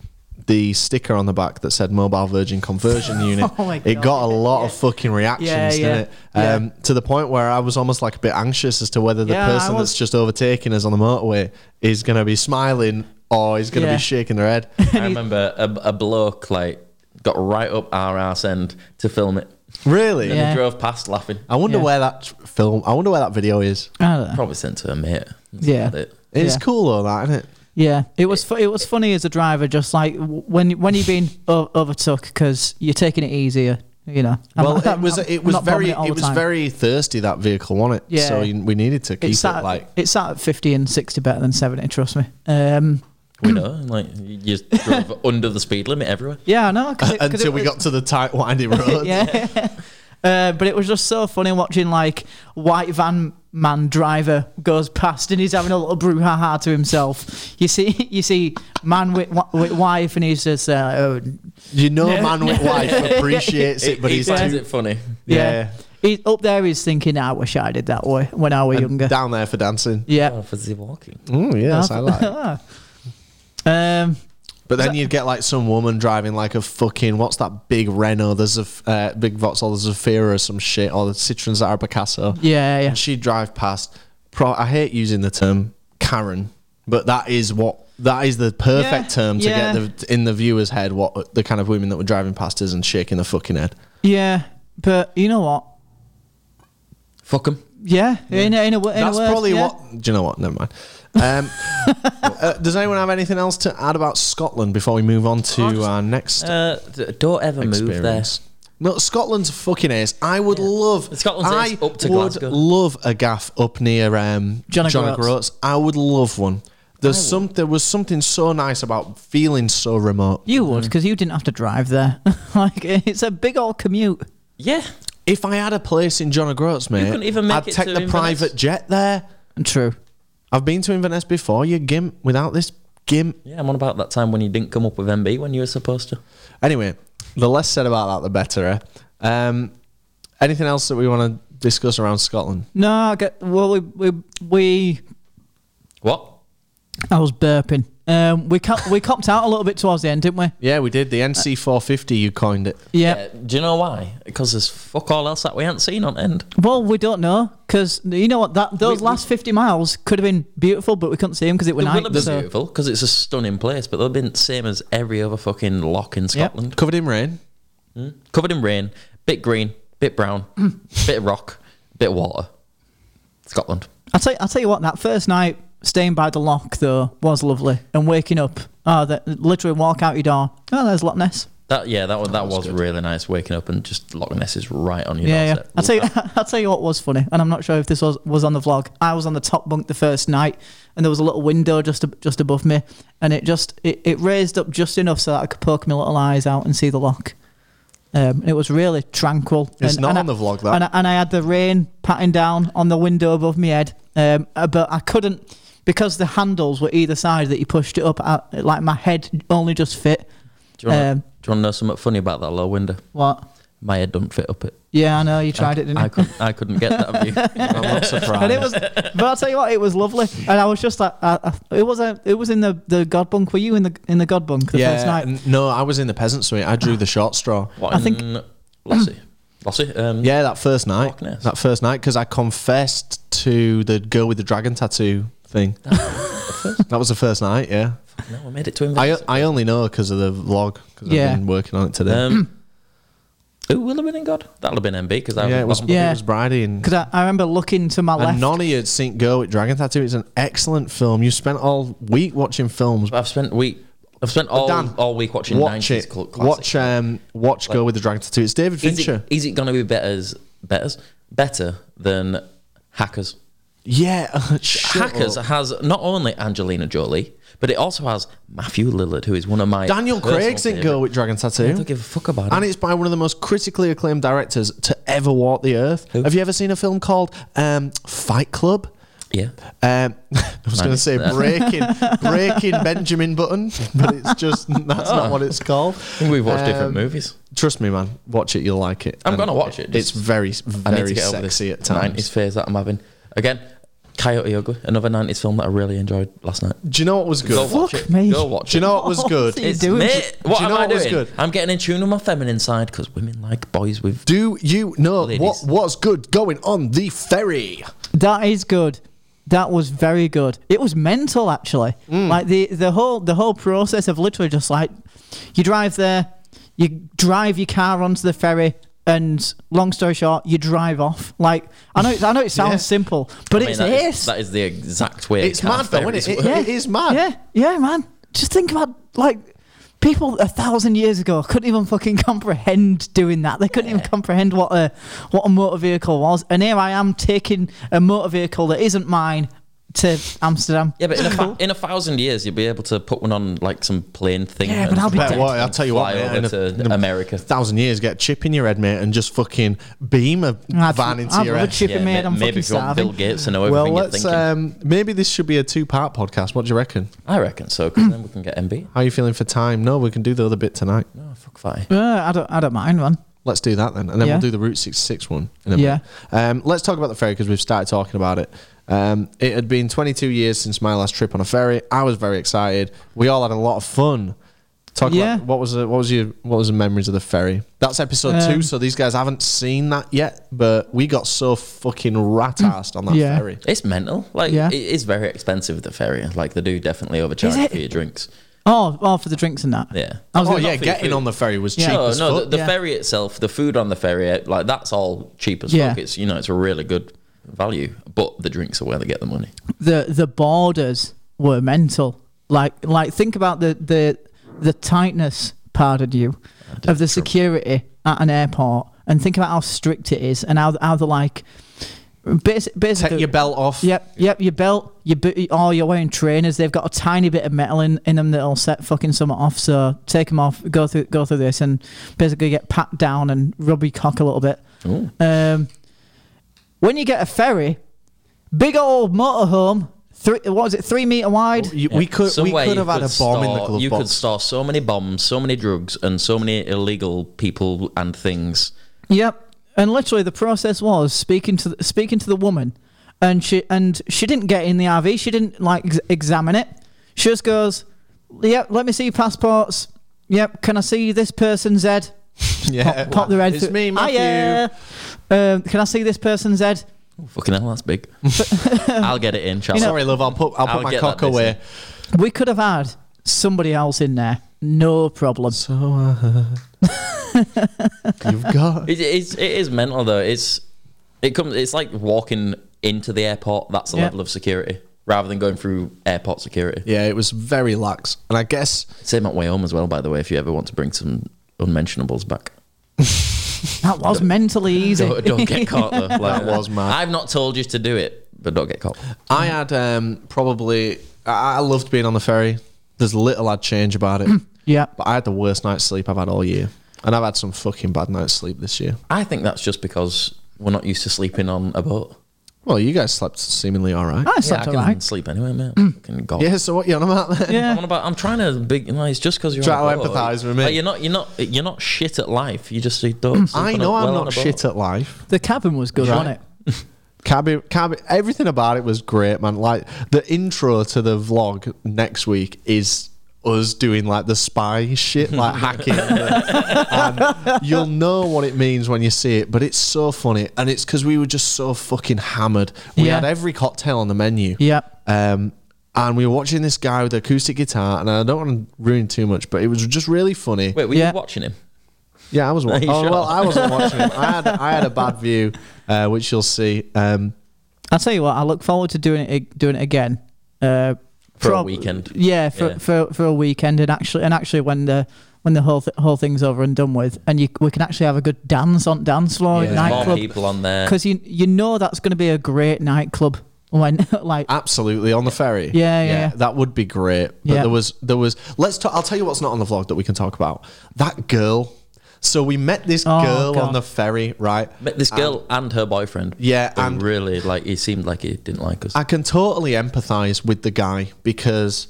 the sticker on the back that said Mobile Virgin Conversion Unit, Oh my it God. got a lot of fucking reactions, Yeah, didn't it? yeah. To the point where I was almost like a bit anxious as to whether the Yeah, I person was- that's just overtaking us on the motorway is going to be smiling or he's going to Yeah. be shaking their head. I remember a bloke like got right up our arse end to film it. Really? And Yeah. he drove past laughing. I wonder Yeah. where that video is. I don't know. Probably sent to a mate. That's Yeah. about it. It's Yeah. cool though, that, isn't it? Yeah, it was funny as a driver, just like when you're being overtook because you're taking it easier, you know. Well, I'm it was not bombing very all the time. very thirsty, that vehicle, wasn't it? Yeah. So we needed to keep It's sat, it like. it's sat at 50 and 60 better than 70. Trust me. We know, like you just drove under the speed limit everywhere. Yeah, I know. Until we got to the tight, winding roads. Yeah. But it was just so funny watching like white van man driver goes past and he's having a little brouhaha to himself. You see man with wife and he's just You know, man with wife appreciates it, but he he's finds too. it funny. Yeah. Up there, he's thinking, I wish I did that way when I was younger. Down there for dancing. Yeah. Oh, for the walking. Oh, yes, I like it. But then you'd get like some woman driving like a fucking, what's that big Renault? There's a big Vauxhall, there's a Zafira or some shit, or the Citroen Zara Picasso. Yeah. And she'd drive past. I hate using the term Karen, but that is the perfect term to get in the viewer's head what the kind of women that were driving past us and shaking their fucking head. Yeah, but you know what? Fuck them. Yeah, in a word. That's probably what. Do you know what? Never mind. Does anyone have anything else to add about Scotland before we move on to our next don't ever move there. No, Scotland's fucking ace. I would love. Scotland's ace up to Glasgow. I would love a gaff up near John O'Groats. I would love one. There was something so nice about feeling so remote. You would, because you didn't have to drive there. Like, it's a big old commute. Yeah. If I had a place in John O'Groats, mate, I'd take the private jet there. True. I've been to Inverness before, you gimp, without this gimp. Yeah, I'm on about that time when you didn't come up with MB when you were supposed to. Anyway, the less said about that, the better. Anything else that we want to discuss around Scotland? No, we What? I was burping. We copped out a little bit towards the end, didn't we? Yeah, we did. The NC 450, you coined it. Yeah. Do you know why? Because there's fuck all else that we haven't seen on end. Well, we don't know, because you know what? Those last 50 miles could have been beautiful, but we couldn't see them because it was night. It will have been beautiful because it's a stunning place, but they'll have been the same as every other fucking loch in Scotland. Yep. Covered in rain. Covered in rain, bit green, bit brown, bit of rock, bit of water. Scotland. I'll tell you what, that first night staying by the loch though was lovely, and waking up, literally walk out your door, there's Loch Ness. That was really nice, waking up and just Loch Ness is right on your doorstep. I'll tell you what was funny, and I'm not sure if this was on the vlog. I was on the top bunk the first night, and there was a little window just above me, and it raised up just enough so that I could poke my little eyes out and see the loch. It was really tranquil. It's not on the vlog, that. And I had the rain patting down on the window above my head, but I couldn't, because the handles were either side that you pushed it up, like my head only just fit. Do you want to know something funny about that low window? What? My head don't fit up it. Yeah, I know, you tried it, didn't you? I couldn't get that view. I'm not surprised. But I'll tell you what, it was lovely, and I was just like, it was in the God bunk. Were you in the God bunk the first night? No, I was in the peasant suite. I drew the short straw. What, I think Lossie. Yeah, that first night. Because I confessed to the girl with the dragon tattoo thing. That was the first night. Yeah. No, I made it to Inverness. I only know because of the vlog, because I've been working on it today. Who will have been in God? That'll have been MB because it was Bridie, and because I remember looking to my left. Nonny had seen Girl with Dragon Tattoo. It's an excellent film. You spent all week watching films. I've spent all week watching 90s classics. Watch Girl with the Dragon Tattoo. It's David Fincher. Is it going to be better than Hackers? Yeah, Hackers has not only Angelina Jolie, but it also has Matthew Lillard, who is one of my Daniel Craig's in Girl with Dragon Tattoo. I don't give a fuck about it. And it's by one of the most critically acclaimed directors to ever walk the earth. Who? Have you ever seen a film called Fight Club? Yeah. I was going to say Breaking Benjamin Button, but it's just, that's not what it's called. I think we've watched different movies. Trust me, man. Watch it, you'll like it. I'm going to watch it. It's very, very sexy at times. 90s phase that I'm having. Again, Coyote Ugly, another 90s film that I really enjoyed last night. Do you know what was good? Go watch it. Go watch it. Do you know what was good? What am I doing? I'm getting in tune with my feminine side because women like boys with. Do you know what was good going on the ferry? That is good. That was very good. It was mental, actually. Like the whole process of literally just like you drive there, you drive your car onto the ferry. And long story short, you drive off. Like I know it sounds simple, but it's ace. That is the exact way. It's mad, though, isn't it? It is mad. Yeah, man. Just think about like people 1,000 years ago couldn't even fucking comprehend doing that. They couldn't even comprehend what a motor vehicle was. And here I am taking a motor vehicle that isn't mine to Amsterdam. Yeah, but in 1,000 years, you'll be able to put one on like some plane thing. Yeah, but I'll be dead. I'll tell you what, mate, in America. 1,000 years, get a chip in your head, mate, and just fucking beam a van into your head. A chip in my head. I'm maybe fucking if you want starving. Bill Gates to know everything you're thinking. Maybe this should be a 2-part podcast. What do you reckon? I reckon so, because then we can get MB. How are you feeling for time? No, we can do the other bit tonight. No, fuck fight. I don't mind, man. Let's do that then. And then Yeah. we'll do the Route 66 one in a minute. Let's talk about the ferry because we've started talking about it. It had been 22 years since my last trip on a ferry. I was very excited. We all had a lot of fun. Talk about what was the memories of the ferry? That's episode 2, so these guys haven't seen that yet. But we got so fucking rat-assed on that ferry. It's mental. Like it is very expensive, the ferry. Like they do definitely overcharge for your drinks. Oh, for the drinks and that. Yeah. Getting on the ferry was cheap as fuck. The ferry itself, the food on the ferry, like that's all cheap as fuck. It's it's a really good value, but the drinks are where they get the money. The borders were mental. Like think about the tightness, pardon you, of the security at an airport, and think about how strict it is, and how they're like, basically take your belt off. Yep, your belt, you're wearing trainers. They've got a tiny bit of metal in them that'll set fucking something off. So take them off, go through this, and basically get pat down and rub your cock a little bit. When you get a ferry, big old motorhome. 3 meter wide? We could have had a bomb in the glove box. You could store so many bombs, so many drugs, and so many illegal people and things. Yep, and literally the process was speaking to the woman, and she didn't get in the RV. She didn't examine it. She just goes, "Yep, let me see your passports. Yep, can I see this person's head?" Yeah, pop their head. It's me, Matthew. Can I see this person's head? Oh, fucking hell, that's big. I'll get it in, Charles. Sorry, love. I'll put my cock away. We could have had somebody else in there, no problem. So you've got. It is mental though. It's like walking into the airport. That's the level of security, rather than going through airport security. Yeah, it was very lax, and I guess same at way home as well. By the way, if you ever want to bring some unmentionables back. That was mentally easy. Don't get caught though. That was mad. I've not told you to do it, but don't get caught. I had I loved being on the ferry. There's little I'd change about it. Yeah. But I had the worst night's sleep I've had all year. And I've had some fucking bad night's sleep this year. I think that's just because we're not used to sleeping on a boat. Well, you guys slept seemingly all right. I slept all right. I can sleep anyway, man. Yeah, so what you on about then? Yeah. I'm trying to it's just because you're trying to empathise with me. Like, you're not shit at life. You just don't sleep I know I'm not shit at life. The cabin was good, wasn't it? Cabin, everything about it was great, man. Like the intro to the vlog next week is us doing like the spy shit, like hacking, and you'll know what it means when you see it. But it's so funny, and it's because we were just so fucking hammered. We had every cocktail on the menu. Yeah. And we were watching this guy with the acoustic guitar, and I don't want to ruin too much, but it was just really funny. Wait, were you watching him? Yeah, I was watching. Sure? Well, I wasn't watching him. I had a bad view, which you'll see. I'll tell you what. I look forward to doing it again. For a weekend. Yeah, for a weekend, and actually when the whole thing's over and done with, and we can actually have a good dance on dance floor at nightclub. More people on there because you know that's going to be a great nightclub when absolutely on the ferry. Yeah, that would be great. But there was. I'll tell you what's not on the vlog that we can talk about. That girl. So we met this girl on the ferry, right? Met this girl and her boyfriend. Yeah, and really, he seemed like he didn't like us. I can totally empathise with the guy because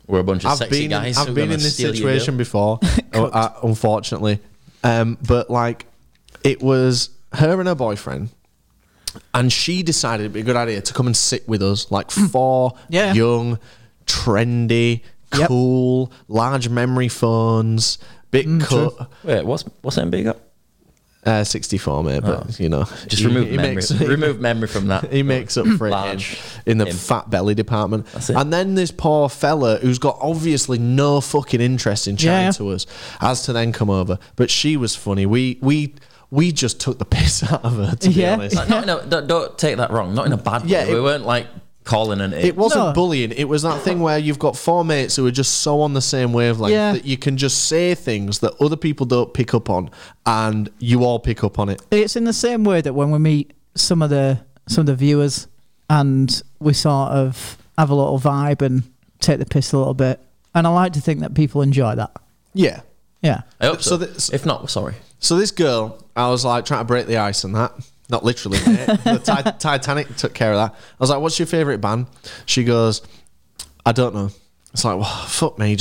we're a bunch of sexy guys. I've been in this situation before, unfortunately. But it was her and her boyfriend, and she decided it'd be a good idea to come and sit with us, like four young, trendy, cool, large memory phones. Bit cut. True. Wait, what's MB got? 64, mate. But just remove memory. Remove memory from that. He makes up for it in the fat belly department. And then this poor fella who's got obviously no fucking interest in chatting to us has to then come over. But she was funny. We just took the piss out of her. To be honest, don't take that wrong. Not in a bad way. We weren't calling an it wasn't bullying. It was that thing where you've got four mates who are just so on the same wavelength that you can just say things that other people don't pick up on, and you all pick up on it. It's in the same way that when we meet some of the viewers, and we sort of have a little vibe and take the piss a little bit, and I like to think that people enjoy that. Yeah. I hope so. If not, sorry. So this girl, I was trying to break the ice and that. Not literally, mate. The Titanic took care of that. I was like, what's your favourite band? She goes, I don't know. It's like, well, fuck me.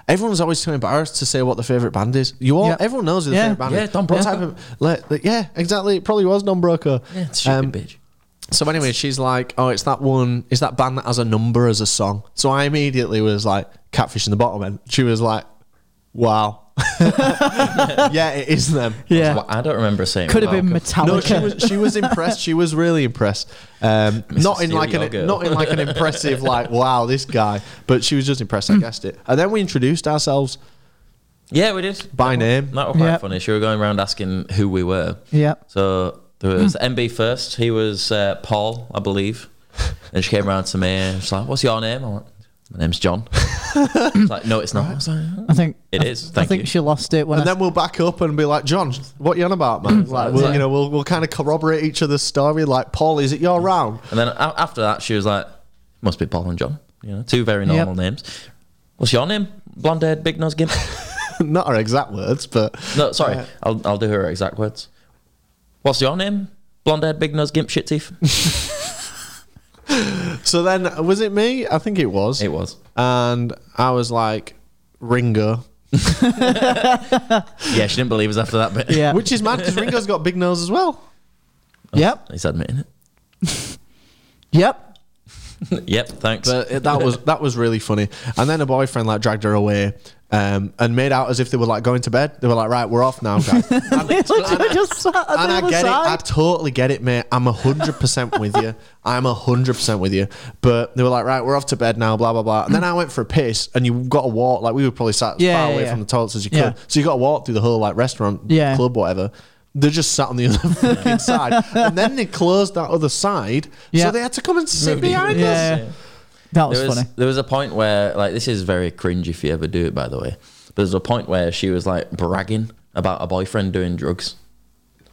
everyone's always too embarrassed to say what their favourite band is. Everyone knows who their favourite band is. Don Broco. Exactly. It probably was Don Broco. Yeah, it's stupid bitch. So anyway, she's like, oh, it's that band that has a number as a song. So I immediately was like, Catfish in the Bottom. She was like, wow. Yeah, it is them. Yeah. I don't remember saying. Could have been Metallica. No, she was impressed. She was really impressed. Not in like an impressive like, wow, this guy. But she was just impressed. I guessed it. And then we introduced ourselves. Yeah, we did. By name. That was quite funny. She was going around asking who we were. Yeah. So there was MB first. He was Paul, I believe. And she came around to me and she's like, what's your name? I went, my name's John. She's like, no, it's not. I was like, I think it is. I think she lost it when. And then we'll back up and be like, John, what you on about, man? Like, we'll kind of corroborate each other's story. Like, Paul, is it your round? And then after that, she was like, must be Paul and John. Two very normal names. What's your name? Blonde haired, big nose gimp. Not her exact words, but no, sorry, I'll do her exact words. What's your name? Blonde haired, big nose gimp, shit teeth. So then, was it me? I think it was. It was. And I was like, Ringo. Yeah, she didn't believe us after that bit. Yeah. Which is mad because Ringo's got a big nose as well. Yep. He's admitting it. Yep. Yep, thanks. But that was really funny. And then a boyfriend like dragged her away and made out as if they were like going to bed. They were like, right, we're off now, guys. And I get it. I totally get it, mate. I'm 100% with you. I'm 100% with you. But they were like, right, we're off to bed now, blah, blah, blah. And then I went for a piss and you got to walk. Like we were probably sat as far away from the toilets as you could. So you got to walk through the whole like restaurant, club, whatever. They just sat on the other fucking side. And then they closed that other side. So they had to come and sit behind us. That was funny. There was a point where, like, this is very cringe if you ever do it, by the way. But there's a point where she was, like, bragging about a boyfriend doing drugs.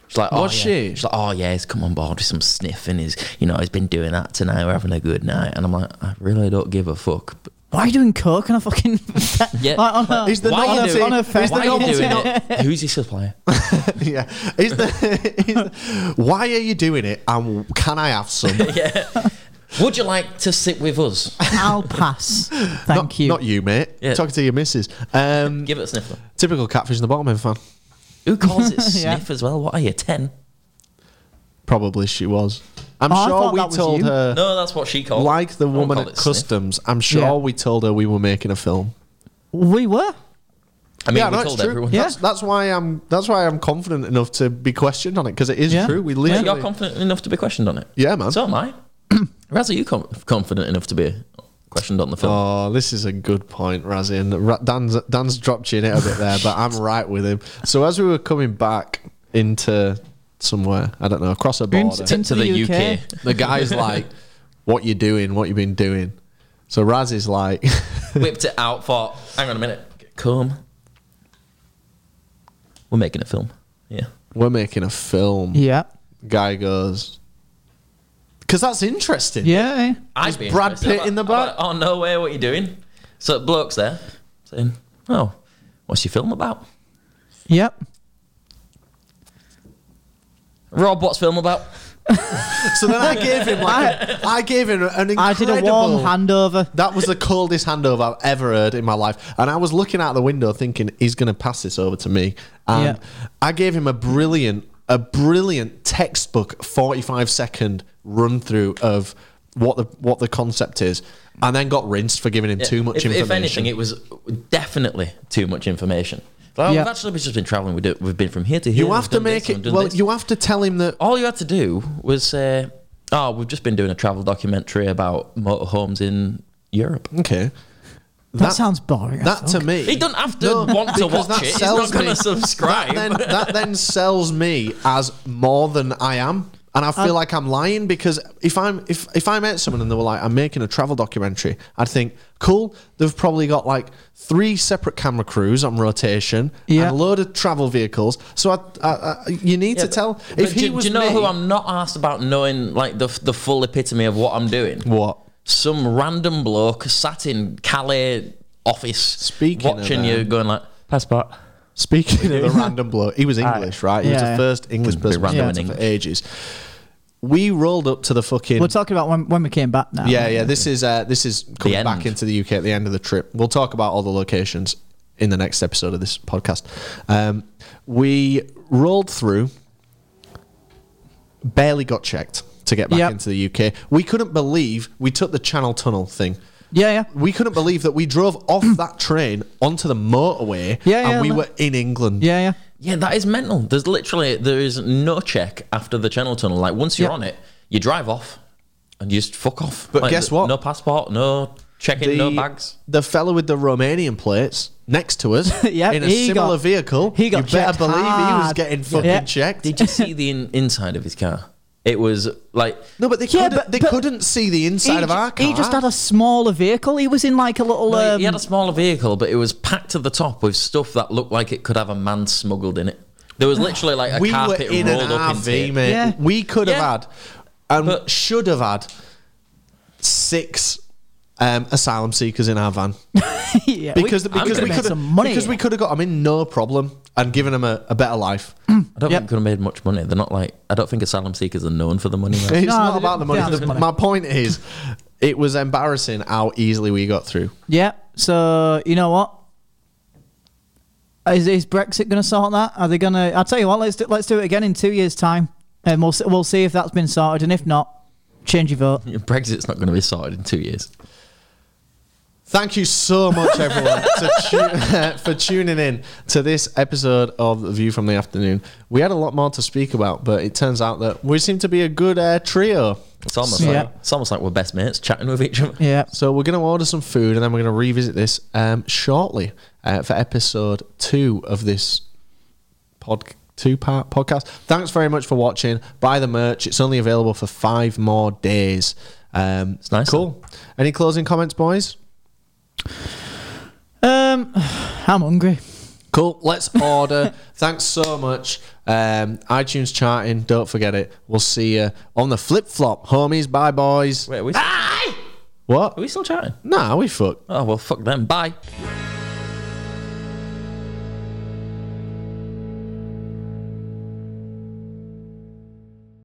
She's like, was she? She's like, oh, yeah, he's come on board with some sniff and he's been doing that tonight. We're having a good night. And I'm like, I really don't give a fuck. But why are you doing coke on a fucking... Yeah. Is the why are you doing it? Who's your supplier? Yeah. Why are you doing it? And can I have some? Yeah. Would you like to sit with us? I'll pass. Thank you. Not you, mate. Yeah. Talking to your missus. Give it a sniff, though. Typical Catfish in the Bottom fan. Who calls it sniff as well? What are you, 10? Probably she was. I'm I sure thought we that was told you. her. No, that's what she called it. Like the I won't woman call at it sniff. customs, I'm sure we told her we were making a film. We were. I mean, Yeah, we no, told it's true. everyone. Yeah. That's why I'm confident enough to be questioned on it because it is true. We Yeah, literally. you're confident enough to be questioned on it. Yeah, man. So am I. Raz, are you confident enough to be questioned on the film? Oh, this is a good point, Razzie. And Dan's dropped you in it a bit there, but I'm right with him. So as we were coming back into somewhere, I don't know, across a border, to the UK. the guy's like, "What you doing? What you been doing?" So Razzie's like, Whipped it out for, hang on a minute, come. We're making a film. Yeah. "We're making a film." Yeah. Guy goes, "Because that's interesting." Yeah. I'd be Brad interested. Pitt in the back? Oh, no way, what are you doing? So bloke's there saying, oh, what's your film about? Yep. Rob, what's film about? So then I gave him an incredible. I did a warm handover. That was the coldest handover I've ever heard in my life. And I was looking out the window thinking, he's going to pass this over to me. And I gave him a brilliant textbook 45-second run through of what the concept is, and then got rinsed for giving him too much information. If anything, it was definitely too much information. Like, we've actually just been travelling. We've been from here to here. You have to make it. Well, you have to tell him that. All you had to do was say, "Oh, we've just been doing a travel documentary about motorhomes in Europe." Okay. That sounds boring. That to me, he doesn't have to want to watch it. He's not going to subscribe. That then sells me as more than I am, and I feel like I'm lying because if I met someone and they were like, "I'm making a travel documentary," I'd think, "Cool." They've probably got like 3 separate camera crews on rotation and a load of travel vehicles. So you need to tell. If he was do you know me, who I'm not asked about knowing like the full epitome of what I'm doing? What? Some random bloke sat in Calais office Speaking watching of you going like, passport. Speaking of the random bloke, he was English, right? He was the first English person random for in English. ages. we rolled up to the fucking. We're talking about when we came back now. Yeah. This is coming back into the UK at the end of the trip. We'll talk about all the locations in the next episode of this podcast. We rolled through, barely got checked to get back into the UK. We couldn't believe we took the Channel Tunnel thing. Yeah. We couldn't believe that we drove off that train onto the motorway and we were in England. Yeah. Yeah, that is mental. There is no check after the Channel Tunnel. Like, once you're on it, you drive off and you just fuck off. But guess what? No passport, no checking, no bags. The fella with the Romanian plates next to us in a similar vehicle, he got you better believe hard. he was getting fucking checked. Did you see the inside of his car? It was like... No, but they couldn't see the inside of our car. He just had a smaller vehicle. He was in like a little... No, he had a smaller vehicle, but it was packed to the top with stuff that looked like it could have a man smuggled in it. There was literally like a carpet in rolled an up RV, into mate. Yeah. We could have had, should have had 6 asylum seekers in our van. Yeah, because we could have got them in no problem and given them a better life. I don't think we could have made much money. They're not like... I don't think asylum seekers are known for the money. Right? It's not about the money. My point is, it was embarrassing how easily we got through. Yeah. So, you know what? Is Brexit going to sort that? Are they going to... I'll tell you what, let's do it again in 2 years' time. And we'll see if that's been sorted. And if not, change your vote. Brexit's not going to be sorted in 2 years. Thank you so much, everyone, for tuning in to this episode of The View from the Afternoon. We had a lot more to speak about, but it turns out that we seem to be a good trio. It's almost like we're best mates chatting with each other. Yeah. So we're going to order some food, and then we're going to revisit this shortly for episode 2 of this two-part podcast. Thanks very much for watching. Buy the merch. It's only available for 5 more days. It's nice. Cool. Any closing comments, boys? I'm hungry. Cool. Let's order. Thanks so much. iTunes charting. Don't forget it. We'll see you on the flip-flop. Homies. Bye, boys. Wait, What? Are we still chatting? Nah, we fuck. Oh, well, fuck them. Bye.